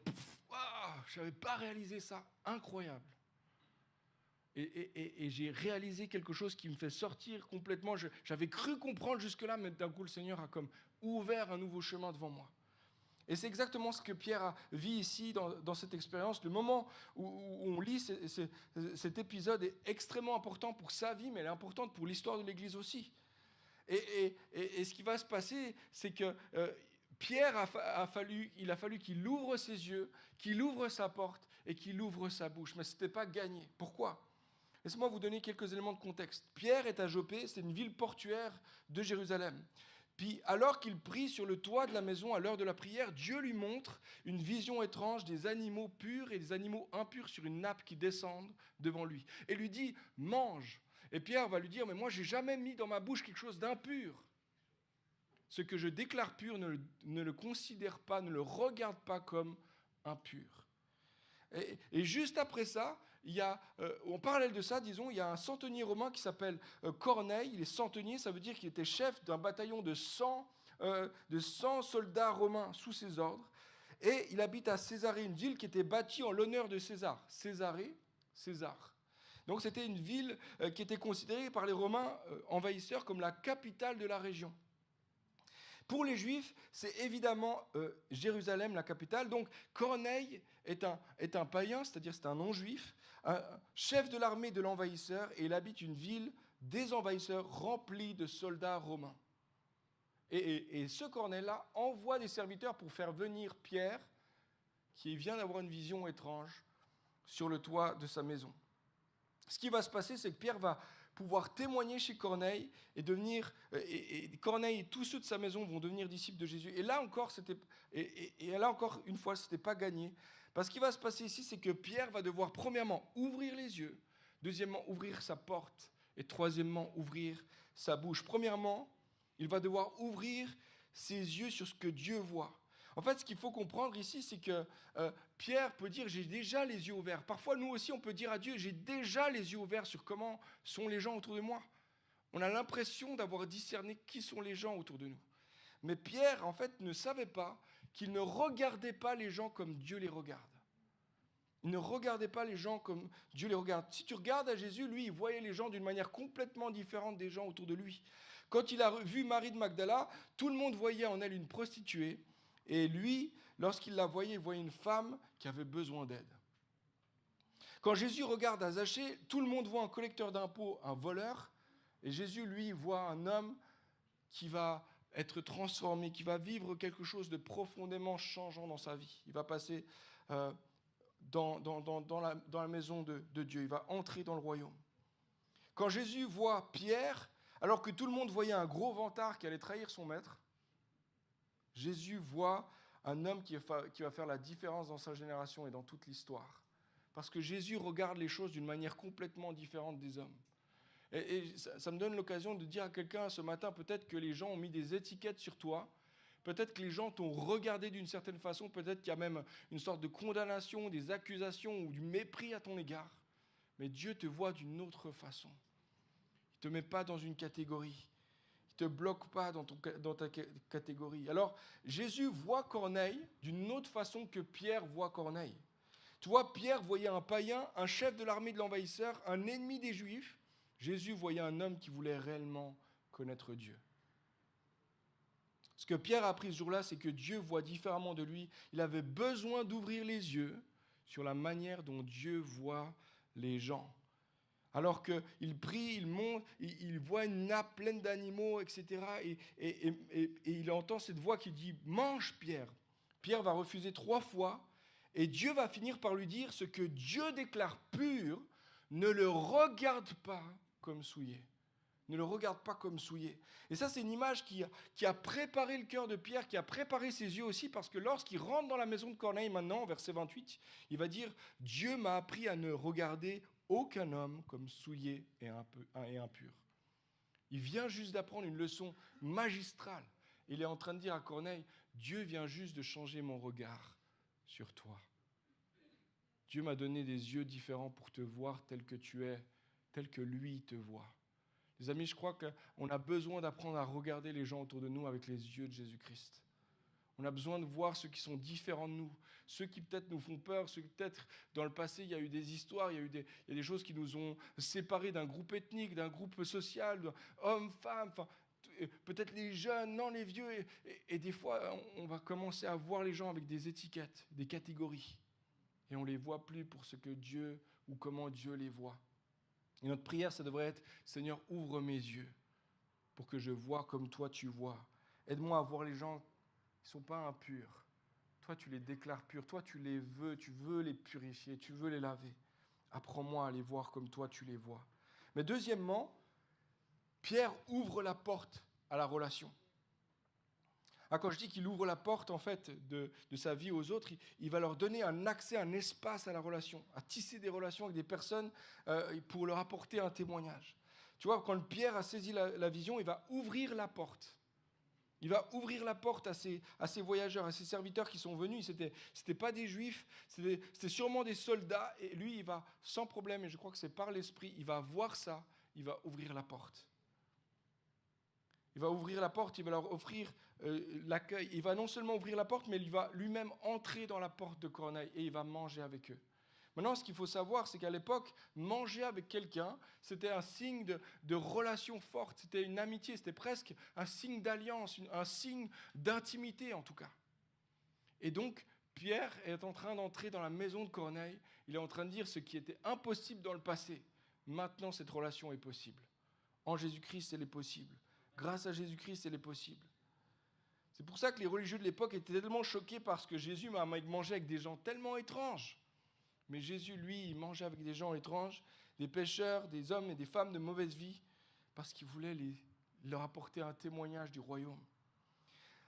je n'avais pas réalisé ça, incroyable. Et j'ai réalisé quelque chose qui me fait sortir complètement, j'avais cru comprendre jusque-là, mais d'un coup, le Seigneur a comme ouvert un nouveau chemin devant moi. Et c'est exactement ce que Pierre vit ici dans cette expérience. Le moment où on lit cet épisode est extrêmement important pour sa vie, mais elle est importante pour l'histoire de l'Église aussi. Et ce qui va se passer, c'est que Pierre il a fallu qu'il ouvre ses yeux, qu'il ouvre sa porte et qu'il ouvre sa bouche. Mais ce n'était pas gagné. Pourquoi ? Laissez-moi vous donner quelques éléments de contexte. Pierre est à Jopé, c'est une ville portuaire de Jérusalem. Puis, alors qu'il prie sur le toit de la maison à l'heure de la prière, Dieu lui montre une vision étrange des animaux purs et des animaux impurs sur une nappe qui descendent devant lui. Et lui dit « mange ». Et Pierre va lui dire « Mais moi, je n'ai jamais mis dans ma bouche quelque chose d'impur. Ce que je déclare pur, ne le considère pas, ne le regarde pas comme impur. » Et juste après ça, il y a, en parallèle de ça, disons, il y a un centenier romain qui s'appelle Corneille. Il est centenier, ça veut dire qu'il était chef d'un bataillon de 100 soldats romains sous ses ordres. Et il habite à Césarée, une ville qui était bâtie en l'honneur de César. Césarée, César. Donc c'était une ville qui était considérée par les Romains envahisseurs comme la capitale de la région. Pour les Juifs, c'est évidemment Jérusalem, la capitale. Donc Corneille est un païen, c'est-à-dire c'est un non-juif, un chef de l'armée de l'envahisseur, et il habite une ville des envahisseurs remplie de soldats romains. Et ce Corneille-là envoie des serviteurs pour faire venir Pierre, qui vient d'avoir une vision étrange, sur le toit de sa maison. Ce qui va se passer, c'est que Pierre va pouvoir témoigner chez Corneille et Corneille et tous ceux de sa maison vont devenir disciples de Jésus. Et là encore, une fois, c'était pas gagné. Parce qu'il va se passer ici, c'est que Pierre va devoir premièrement ouvrir les yeux, deuxièmement ouvrir sa porte et troisièmement ouvrir sa bouche. Premièrement, il va devoir ouvrir ses yeux sur ce que Dieu voit. En fait, ce qu'il faut comprendre ici, c'est que Pierre peut dire « j'ai déjà les yeux ouverts ». Parfois, nous aussi, on peut dire à Dieu « j'ai déjà les yeux ouverts sur comment sont les gens autour de moi ». On a l'impression d'avoir discerné qui sont les gens autour de nous. Mais Pierre, en fait, ne savait pas qu'il ne regardait pas les gens comme Dieu les regarde. Il ne regardait pas les gens comme Dieu les regarde. Si tu regardes à Jésus, lui, il voyait les gens d'une manière complètement différente des gens autour de lui. Quand il a vu Marie de Magdala, tout le monde voyait en elle une prostituée. Et lui, lorsqu'il la voyait, il voyait une femme qui avait besoin d'aide. Quand Jésus regarde à Zachée, tout le monde voit un collecteur d'impôts, un voleur. Et Jésus, lui, voit un homme qui va être transformé, qui va vivre quelque chose de profondément changeant dans sa vie. Il va passer dans la maison de Dieu. Il va entrer dans le royaume. Quand Jésus voit Pierre, alors que tout le monde voyait un gros vantard qui allait trahir son maître, Jésus voit un homme qui va faire la différence dans sa génération et dans toute l'histoire. Parce que Jésus regarde les choses d'une manière complètement différente des hommes. Et ça me donne l'occasion de dire à quelqu'un ce matin, peut-être que les gens ont mis des étiquettes sur toi, peut-être que les gens t'ont regardé d'une certaine façon, peut-être qu'il y a même une sorte de condamnation, des accusations ou du mépris à ton égard. Mais Dieu te voit d'une autre façon. Il ne te met pas dans une catégorie. Il ne te bloque pas dans ta catégorie. Alors, Jésus voit Corneille d'une autre façon que Pierre voit Corneille. Tu vois, Pierre voyait un païen, un chef de l'armée de l'envahisseur, un ennemi des Juifs. Jésus voyait un homme qui voulait réellement connaître Dieu. Ce que Pierre a appris ce jour-là, c'est que Dieu voit différemment de lui. Il avait besoin d'ouvrir les yeux sur la manière dont Dieu voit les gens. Alors qu'il prie, il monte, il voit une nappe pleine d'animaux, etc. Et il entend cette voix qui dit « Mange, Pierre ». Pierre va refuser 3 fois et Dieu va finir par lui dire « Ce que Dieu déclare pur, ne le regarde pas comme souillé ». Ne le regarde pas comme souillé. Et ça, c'est une image qui a préparé le cœur de Pierre, qui a préparé ses yeux aussi, parce que lorsqu'il rentre dans la maison de Corneille maintenant, verset 28, il va dire « Dieu m'a appris à ne regarder aucun homme comme souillé et impur. » Il vient juste d'apprendre une leçon magistrale. Il est en train de dire à Corneille « Dieu vient juste de changer mon regard sur toi. Dieu m'a donné des yeux différents pour te voir tel que tu es, tel que lui te voit. » Les amis, je crois qu'on a besoin d'apprendre à regarder les gens autour de nous avec les yeux de Jésus-Christ. On a besoin de voir ceux qui sont différents de nous, ceux qui peut-être nous font peur, ceux qui peut-être dans le passé, il y a eu des histoires, il y a des choses qui nous ont séparés d'un groupe ethnique, d'un groupe social, hommes, femmes, peut-être les jeunes, non les vieux. Et des fois, on va commencer à voir les gens avec des étiquettes, des catégories. Et on ne les voit plus pour ce que Dieu ou comment Dieu les voit. Et notre prière, ça devrait être « Seigneur, ouvre mes yeux pour que je voie comme toi tu vois. Aide-moi à voir les gens qui ne sont pas impurs. Toi, tu les déclares purs. Toi, tu veux les purifier, tu veux les laver. Apprends-moi à les voir comme toi tu les vois. » Mais deuxièmement, Pierre ouvre la porte à la relation. Quand je dis qu'il ouvre la porte en fait de sa vie aux autres, il va leur donner un accès, un espace à la relation, à tisser des relations avec des personnes pour leur apporter un témoignage. Tu vois, quand Pierre a saisi la vision, il va ouvrir la porte. Il va ouvrir la porte à ces voyageurs, à ces serviteurs qui sont venus. C'était pas des Juifs, c'était sûrement des soldats. Et lui, il va sans problème, et je crois que c'est par l'Esprit, il va voir ça, il va ouvrir la porte. Il va ouvrir la porte, il va leur offrir l'accueil. Il va non seulement ouvrir la porte, mais il va lui-même entrer dans la porte de Corneille et il va manger avec eux. Maintenant, ce qu'il faut savoir, c'est qu'à l'époque, manger avec quelqu'un, c'était un signe de relation forte, c'était une amitié, c'était presque un signe d'alliance, un signe d'intimité en tout cas. Et donc, Pierre est en train d'entrer dans la maison de Corneille, il est en train de dire ce qui était impossible dans le passé. Maintenant, cette relation est possible. En Jésus-Christ, elle est possible. Grâce à Jésus-Christ, elle est possible. C'est pour ça que les religieux de l'époque étaient tellement choqués parce que Jésus mangeait avec des gens tellement étranges. Mais Jésus, lui, il mangeait avec des gens étranges des pécheurs, des hommes et des femmes de mauvaise vie, parce qu'il voulait leur apporter un témoignage du royaume.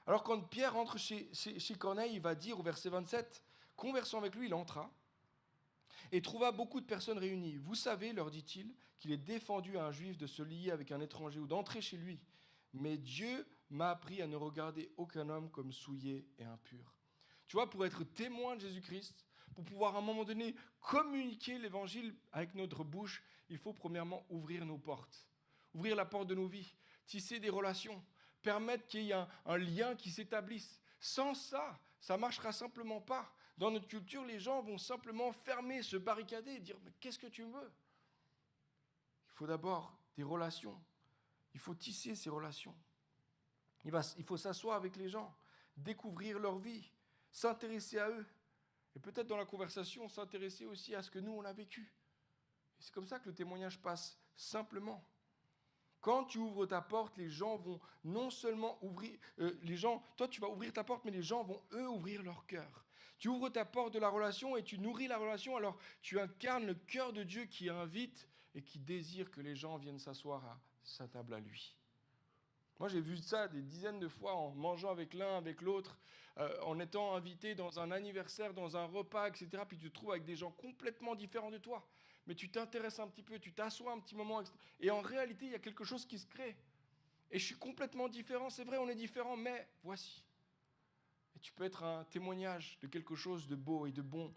Alors quand Pierre entre chez Corneille, il va dire au verset 27, conversant avec lui, il entra et trouva beaucoup de personnes réunies. Vous savez, leur dit-il, qu'il est défendu à un juif de se lier avec un étranger ou d'entrer chez lui. Mais Dieu m'a appris à ne regarder aucun homme comme souillé et impur. Tu vois, pour être témoin de Jésus-Christ, pour pouvoir à un moment donné communiquer l'évangile avec notre bouche, il faut premièrement ouvrir nos portes, ouvrir la porte de nos vies, tisser des relations, permettre qu'il y ait un lien qui s'établisse. Sans ça, ça ne marchera simplement pas. Dans notre culture, les gens vont simplement fermer, se barricader et dire « Mais qu'est-ce que tu veux ?» Il faut d'abord des relations. Il faut tisser ces relations. Il faut s'asseoir avec les gens, découvrir leur vie, s'intéresser à eux. Et peut-être dans la conversation, s'intéresser aussi à ce que nous, on a vécu. Et c'est comme ça que le témoignage passe simplement. Quand tu ouvres ta porte, les gens vont non seulement ouvrir... toi, tu vas ouvrir ta porte, mais les gens vont, eux, ouvrir leur cœur. Tu ouvres ta porte de la relation et tu nourris la relation, alors tu incarnes le cœur de Dieu qui invite et qui désire que les gens viennent s'asseoir à sa table à lui. Moi, j'ai vu ça des dizaines de fois en mangeant avec l'un, avec l'autre, en étant invité dans un anniversaire, dans un repas, etc. Puis tu te trouves avec des gens complètement différents de toi. Mais tu t'intéresses un petit peu, tu t'assois un petit moment, etc. Et en réalité, il y a quelque chose qui se crée. Et je suis complètement différent, c'est vrai, on est différent, mais voici. Et tu peux être un témoignage de quelque chose de beau et de bon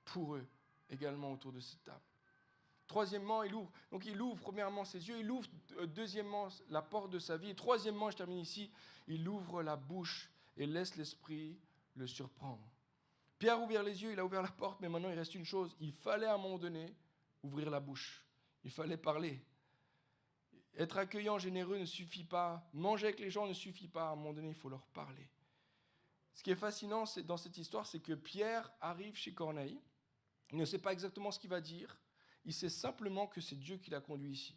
pour eux, également autour de cette table. Troisièmement, il ouvre premièrement ses yeux, il ouvre deuxièmement la porte de sa vie. Et troisièmement, je termine ici, il ouvre la bouche et laisse l'esprit le surprendre. Pierre a ouvert les yeux, il a ouvert la porte, mais maintenant il reste une chose. Il fallait à un moment donné ouvrir la bouche. Il fallait parler. Être accueillant, généreux ne suffit pas. Manger avec les gens ne suffit pas. À un moment donné, il faut leur parler. Ce qui est fascinant dans cette histoire, c'est que Pierre arrive chez Corneille. Il ne sait pas exactement ce qu'il va dire. Il sait simplement que c'est Dieu qui l'a conduit ici.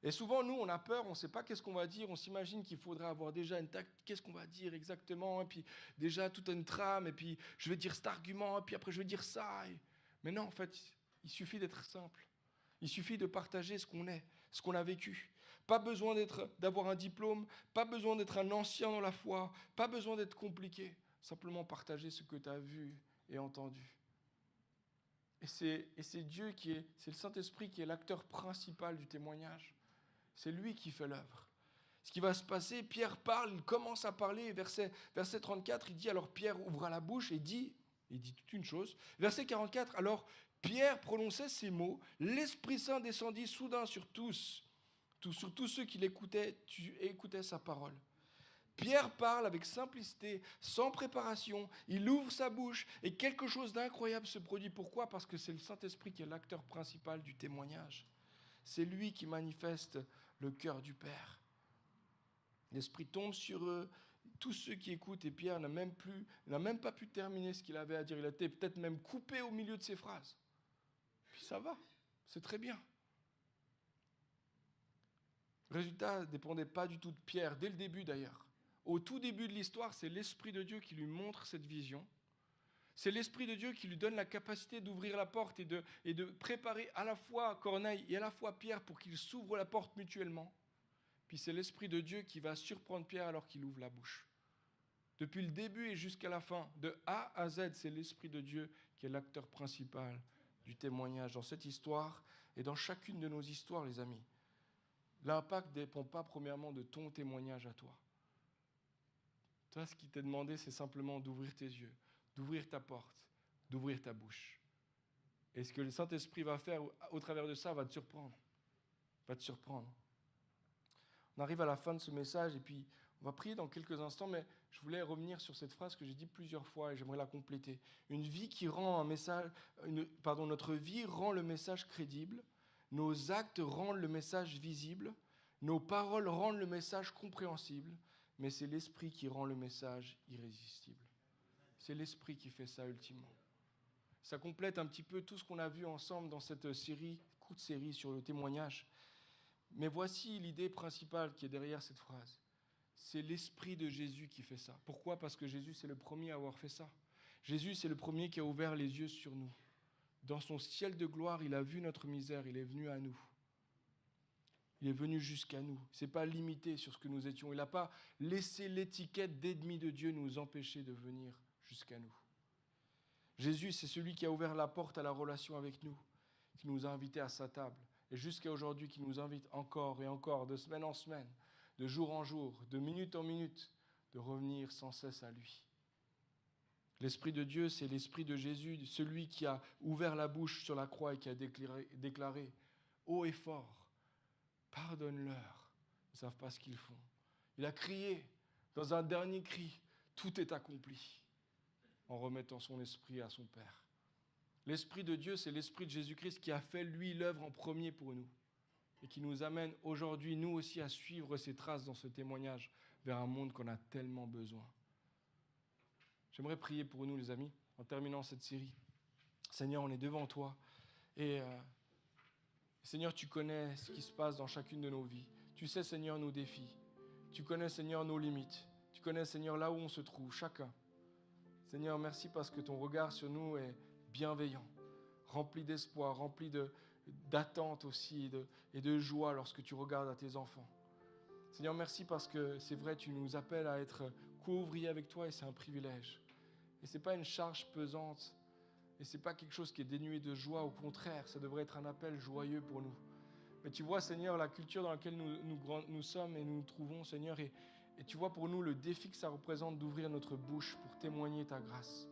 Et souvent, nous, on a peur, on ne sait pas qu'est-ce qu'on va dire, on s'imagine qu'il faudrait avoir déjà une qu'est-ce qu'on va dire exactement, et puis déjà toute une trame, et puis je vais dire cet argument, et puis après je vais dire ça. Mais non, en fait, il suffit d'être simple. Il suffit de partager ce qu'on est, ce qu'on a vécu. Pas besoin d'avoir un diplôme, pas besoin d'être un ancien dans la foi, pas besoin d'être compliqué. Simplement partager ce que tu as vu et entendu. Et c'est Dieu c'est le Saint-Esprit qui est l'acteur principal du témoignage. C'est lui qui fait l'œuvre. Ce qui va se passer, Pierre parle, il commence à parler, verset 34, il dit, alors Pierre ouvra la bouche et il dit toute une chose. Verset 44, alors Pierre prononçait ces mots, l'Esprit Saint descendit soudain sur tous ceux qui l'écoutaient, écoutaient sa parole. Pierre parle avec simplicité, sans préparation, il ouvre sa bouche et quelque chose d'incroyable se produit. Pourquoi ? Parce que c'est le Saint-Esprit qui est l'acteur principal du témoignage. C'est lui qui manifeste le cœur du Père. L'Esprit tombe sur eux, tous ceux qui écoutent, et Pierre n'a même pas pu terminer ce qu'il avait à dire. Il a été peut-être même coupé au milieu de ses phrases. Puis ça va, c'est très bien. Le résultat ne dépendait pas du tout de Pierre, dès le début d'ailleurs. Au tout début de l'histoire, c'est l'Esprit de Dieu qui lui montre cette vision. C'est l'Esprit de Dieu qui lui donne la capacité d'ouvrir la porte et de préparer à la fois Corneille et à la fois Pierre pour qu'ils s'ouvrent la porte mutuellement. Puis c'est l'Esprit de Dieu qui va surprendre Pierre alors qu'il ouvre la bouche. Depuis le début et jusqu'à la fin, de A à Z, c'est l'Esprit de Dieu qui est l'acteur principal du témoignage dans cette histoire et dans chacune de nos histoires, les amis. L'impact ne dépend pas premièrement de ton témoignage à toi. Toi, ce qui t'est demandé, c'est simplement d'ouvrir tes yeux, d'ouvrir ta porte, d'ouvrir ta bouche. Et ce que le Saint-Esprit va faire au travers de ça va te surprendre. Va te surprendre. On arrive à la fin de ce message et puis on va prier dans quelques instants, mais je voulais revenir sur cette phrase que j'ai dit plusieurs fois et j'aimerais la compléter. Une vie qui rend notre vie rend le message crédible, nos actes rendent le message visible, nos paroles rendent le message compréhensible, mais c'est l'Esprit qui rend le message irrésistible. C'est l'Esprit qui fait ça ultimement. Ça complète un petit peu tout ce qu'on a vu ensemble dans cette courte série sur le témoignage. Mais voici l'idée principale qui est derrière cette phrase. C'est l'Esprit de Jésus qui fait ça. Pourquoi ? Parce que Jésus, c'est le premier à avoir fait ça. Jésus, c'est le premier qui a ouvert les yeux sur nous. dans son ciel de gloire, il a vu notre misère, il est venu à nous. Il est venu jusqu'à nous. Il ne s'est pas limité sur ce que nous étions. Il n'a pas laissé l'étiquette d'ennemi de Dieu nous empêcher de venir jusqu'à nous. Jésus, c'est celui qui a ouvert la porte à la relation avec nous, qui nous a invités à sa table. Et jusqu'à aujourd'hui, qui nous invite encore et encore, de semaine en semaine, de jour en jour, de minute en minute, de revenir sans cesse à lui. L'Esprit de Dieu, c'est l'Esprit de Jésus, celui qui a ouvert la bouche sur la croix et qui a déclaré haut et fort, pardonne-leur, ils ne savent pas ce qu'ils font. Il a crié dans un dernier cri, tout est accompli, en remettant son esprit à son Père. L'Esprit de Dieu, c'est l'Esprit de Jésus-Christ qui a fait, lui, l'œuvre en premier pour nous et qui nous amène aujourd'hui, nous aussi, à suivre ses traces dans ce témoignage vers un monde qu'on a tellement besoin. J'aimerais prier pour nous, les amis, en terminant cette série. Seigneur, on est devant toi et Seigneur, tu connais ce qui se passe dans chacune de nos vies. Tu sais, Seigneur, nos défis. Tu connais, Seigneur, nos limites. Tu connais, Seigneur, là où on se trouve, chacun. Seigneur, merci parce que ton regard sur nous est bienveillant, rempli d'espoir, rempli d'attente aussi et de joie lorsque tu regardes à tes enfants. Seigneur, merci parce que c'est vrai, tu nous appelles à être co-ouvriers avec toi et c'est un privilège. Et ce n'est pas une charge pesante et ce n'est pas quelque chose qui est dénué de joie. Au contraire, ça devrait être un appel joyeux pour nous. Mais tu vois, Seigneur, la culture dans laquelle nous sommes et nous nous trouvons, Seigneur, et tu vois pour nous le défi que ça représente d'ouvrir notre bouche pour témoigner ta grâce,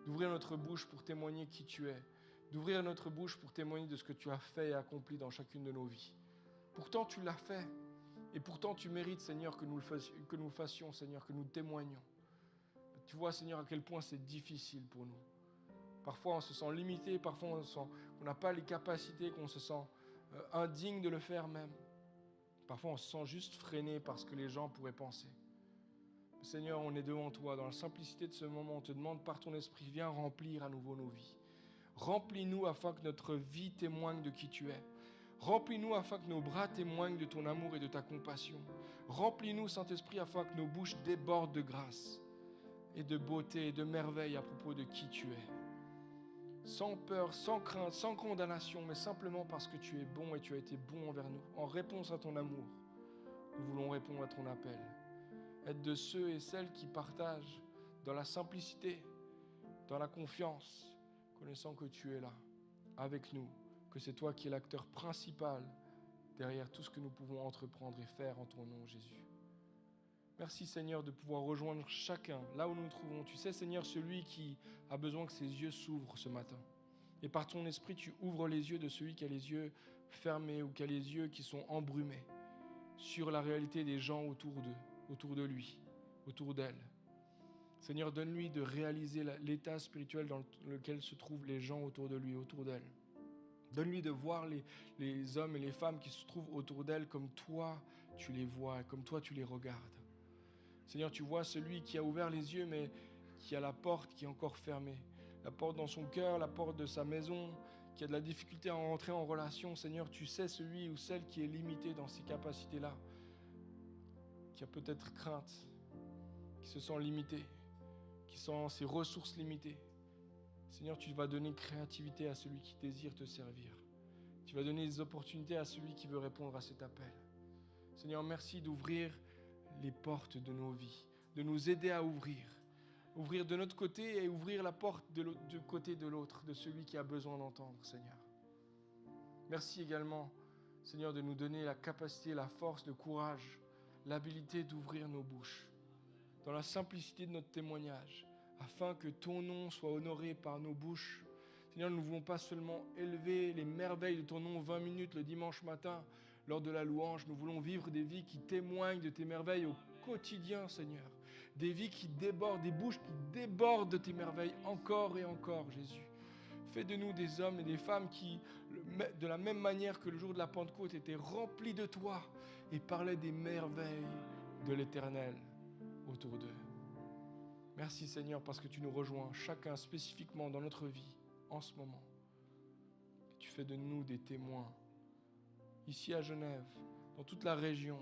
d'ouvrir notre bouche pour témoigner qui tu es, d'ouvrir notre bouche pour témoigner de ce que tu as fait et accompli dans chacune de nos vies. Pourtant, tu l'as fait. Et pourtant, tu mérites, Seigneur, que nous le fassions, Seigneur, que nous témoignions. Tu vois, Seigneur, à quel point c'est difficile pour nous. Parfois, on se sent limité, parfois, on sent qu'on n'a pas les capacités, qu'on se sent indigne de le faire même. Parfois, on se sent juste freiné par ce que les gens pourraient penser. Seigneur, on est devant toi. Dans la simplicité de ce moment, on te demande par ton esprit, viens remplir à nouveau nos vies. Remplis-nous afin que notre vie témoigne de qui tu es. Remplis-nous afin que nos bras témoignent de ton amour et de ta compassion. Remplis-nous, Saint-Esprit, afin que nos bouches débordent de grâce et de beauté et de merveille à propos de qui tu es. Sans peur, sans crainte, sans condamnation, mais simplement parce que tu es bon et tu as été bon envers nous. En réponse à ton amour, nous voulons répondre à ton appel. Être de ceux et celles qui partagent dans la simplicité, dans la confiance, connaissant que tu es là, avec nous, que c'est toi qui es l'acteur principal derrière tout ce que nous pouvons entreprendre et faire en ton nom, Jésus. Merci, Seigneur, de pouvoir rejoindre chacun là où nous nous trouvons. Tu sais, Seigneur, celui qui a besoin que ses yeux s'ouvrent ce matin. Et par ton esprit, tu ouvres les yeux de celui qui a les yeux fermés ou qui a les yeux qui sont embrumés sur la réalité des gens autour d'eux, autour de lui, autour d'elle. Seigneur, donne-lui de réaliser l'état spirituel dans lequel se trouvent les gens autour de lui, autour d'elle. Donne-lui de voir les hommes et les femmes qui se trouvent autour d'elle comme toi, tu les vois, comme toi, tu les regardes. Seigneur, tu vois celui qui a ouvert les yeux, mais qui a la porte qui est encore fermée. La porte dans son cœur, la porte de sa maison, qui a de la difficulté à entrer en relation. Seigneur, tu sais celui ou celle qui est limité dans ces capacités-là, qui a peut-être crainte, qui se sent limité, qui sent ses ressources limitées. Seigneur, tu vas donner créativité à celui qui désire te servir. Tu vas donner des opportunités à celui qui veut répondre à cet appel. Seigneur, merci d'ouvrir les portes de nos vies, de nous aider à ouvrir de notre côté et ouvrir la porte du côté de l'autre, de celui qui a besoin d'entendre, Seigneur. Merci également, Seigneur, de nous donner la capacité, la force, le courage, l'habilité d'ouvrir nos bouches, dans la simplicité de notre témoignage, afin que ton nom soit honoré par nos bouches. Seigneur, nous ne voulons pas seulement élever les merveilles de ton nom 20 minutes le dimanche matin lors de la louange. Nous voulons vivre des vies qui témoignent de tes merveilles au quotidien, Seigneur. Des vies qui débordent, des bouches qui débordent de tes merveilles encore et encore, Jésus. Fais de nous des hommes et des femmes qui, de la même manière que le jour de la Pentecôte, étaient remplis de toi et parlaient des merveilles de l'Éternel autour d'eux. Merci, Seigneur, parce que tu nous rejoins chacun spécifiquement dans notre vie en ce moment. Tu fais de nous des témoins ici à Genève, dans toute la région,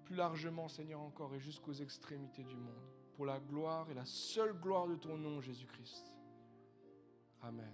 plus largement, Seigneur, encore et jusqu'aux extrémités du monde, pour la gloire et la seule gloire de ton nom, Jésus-Christ. Amen.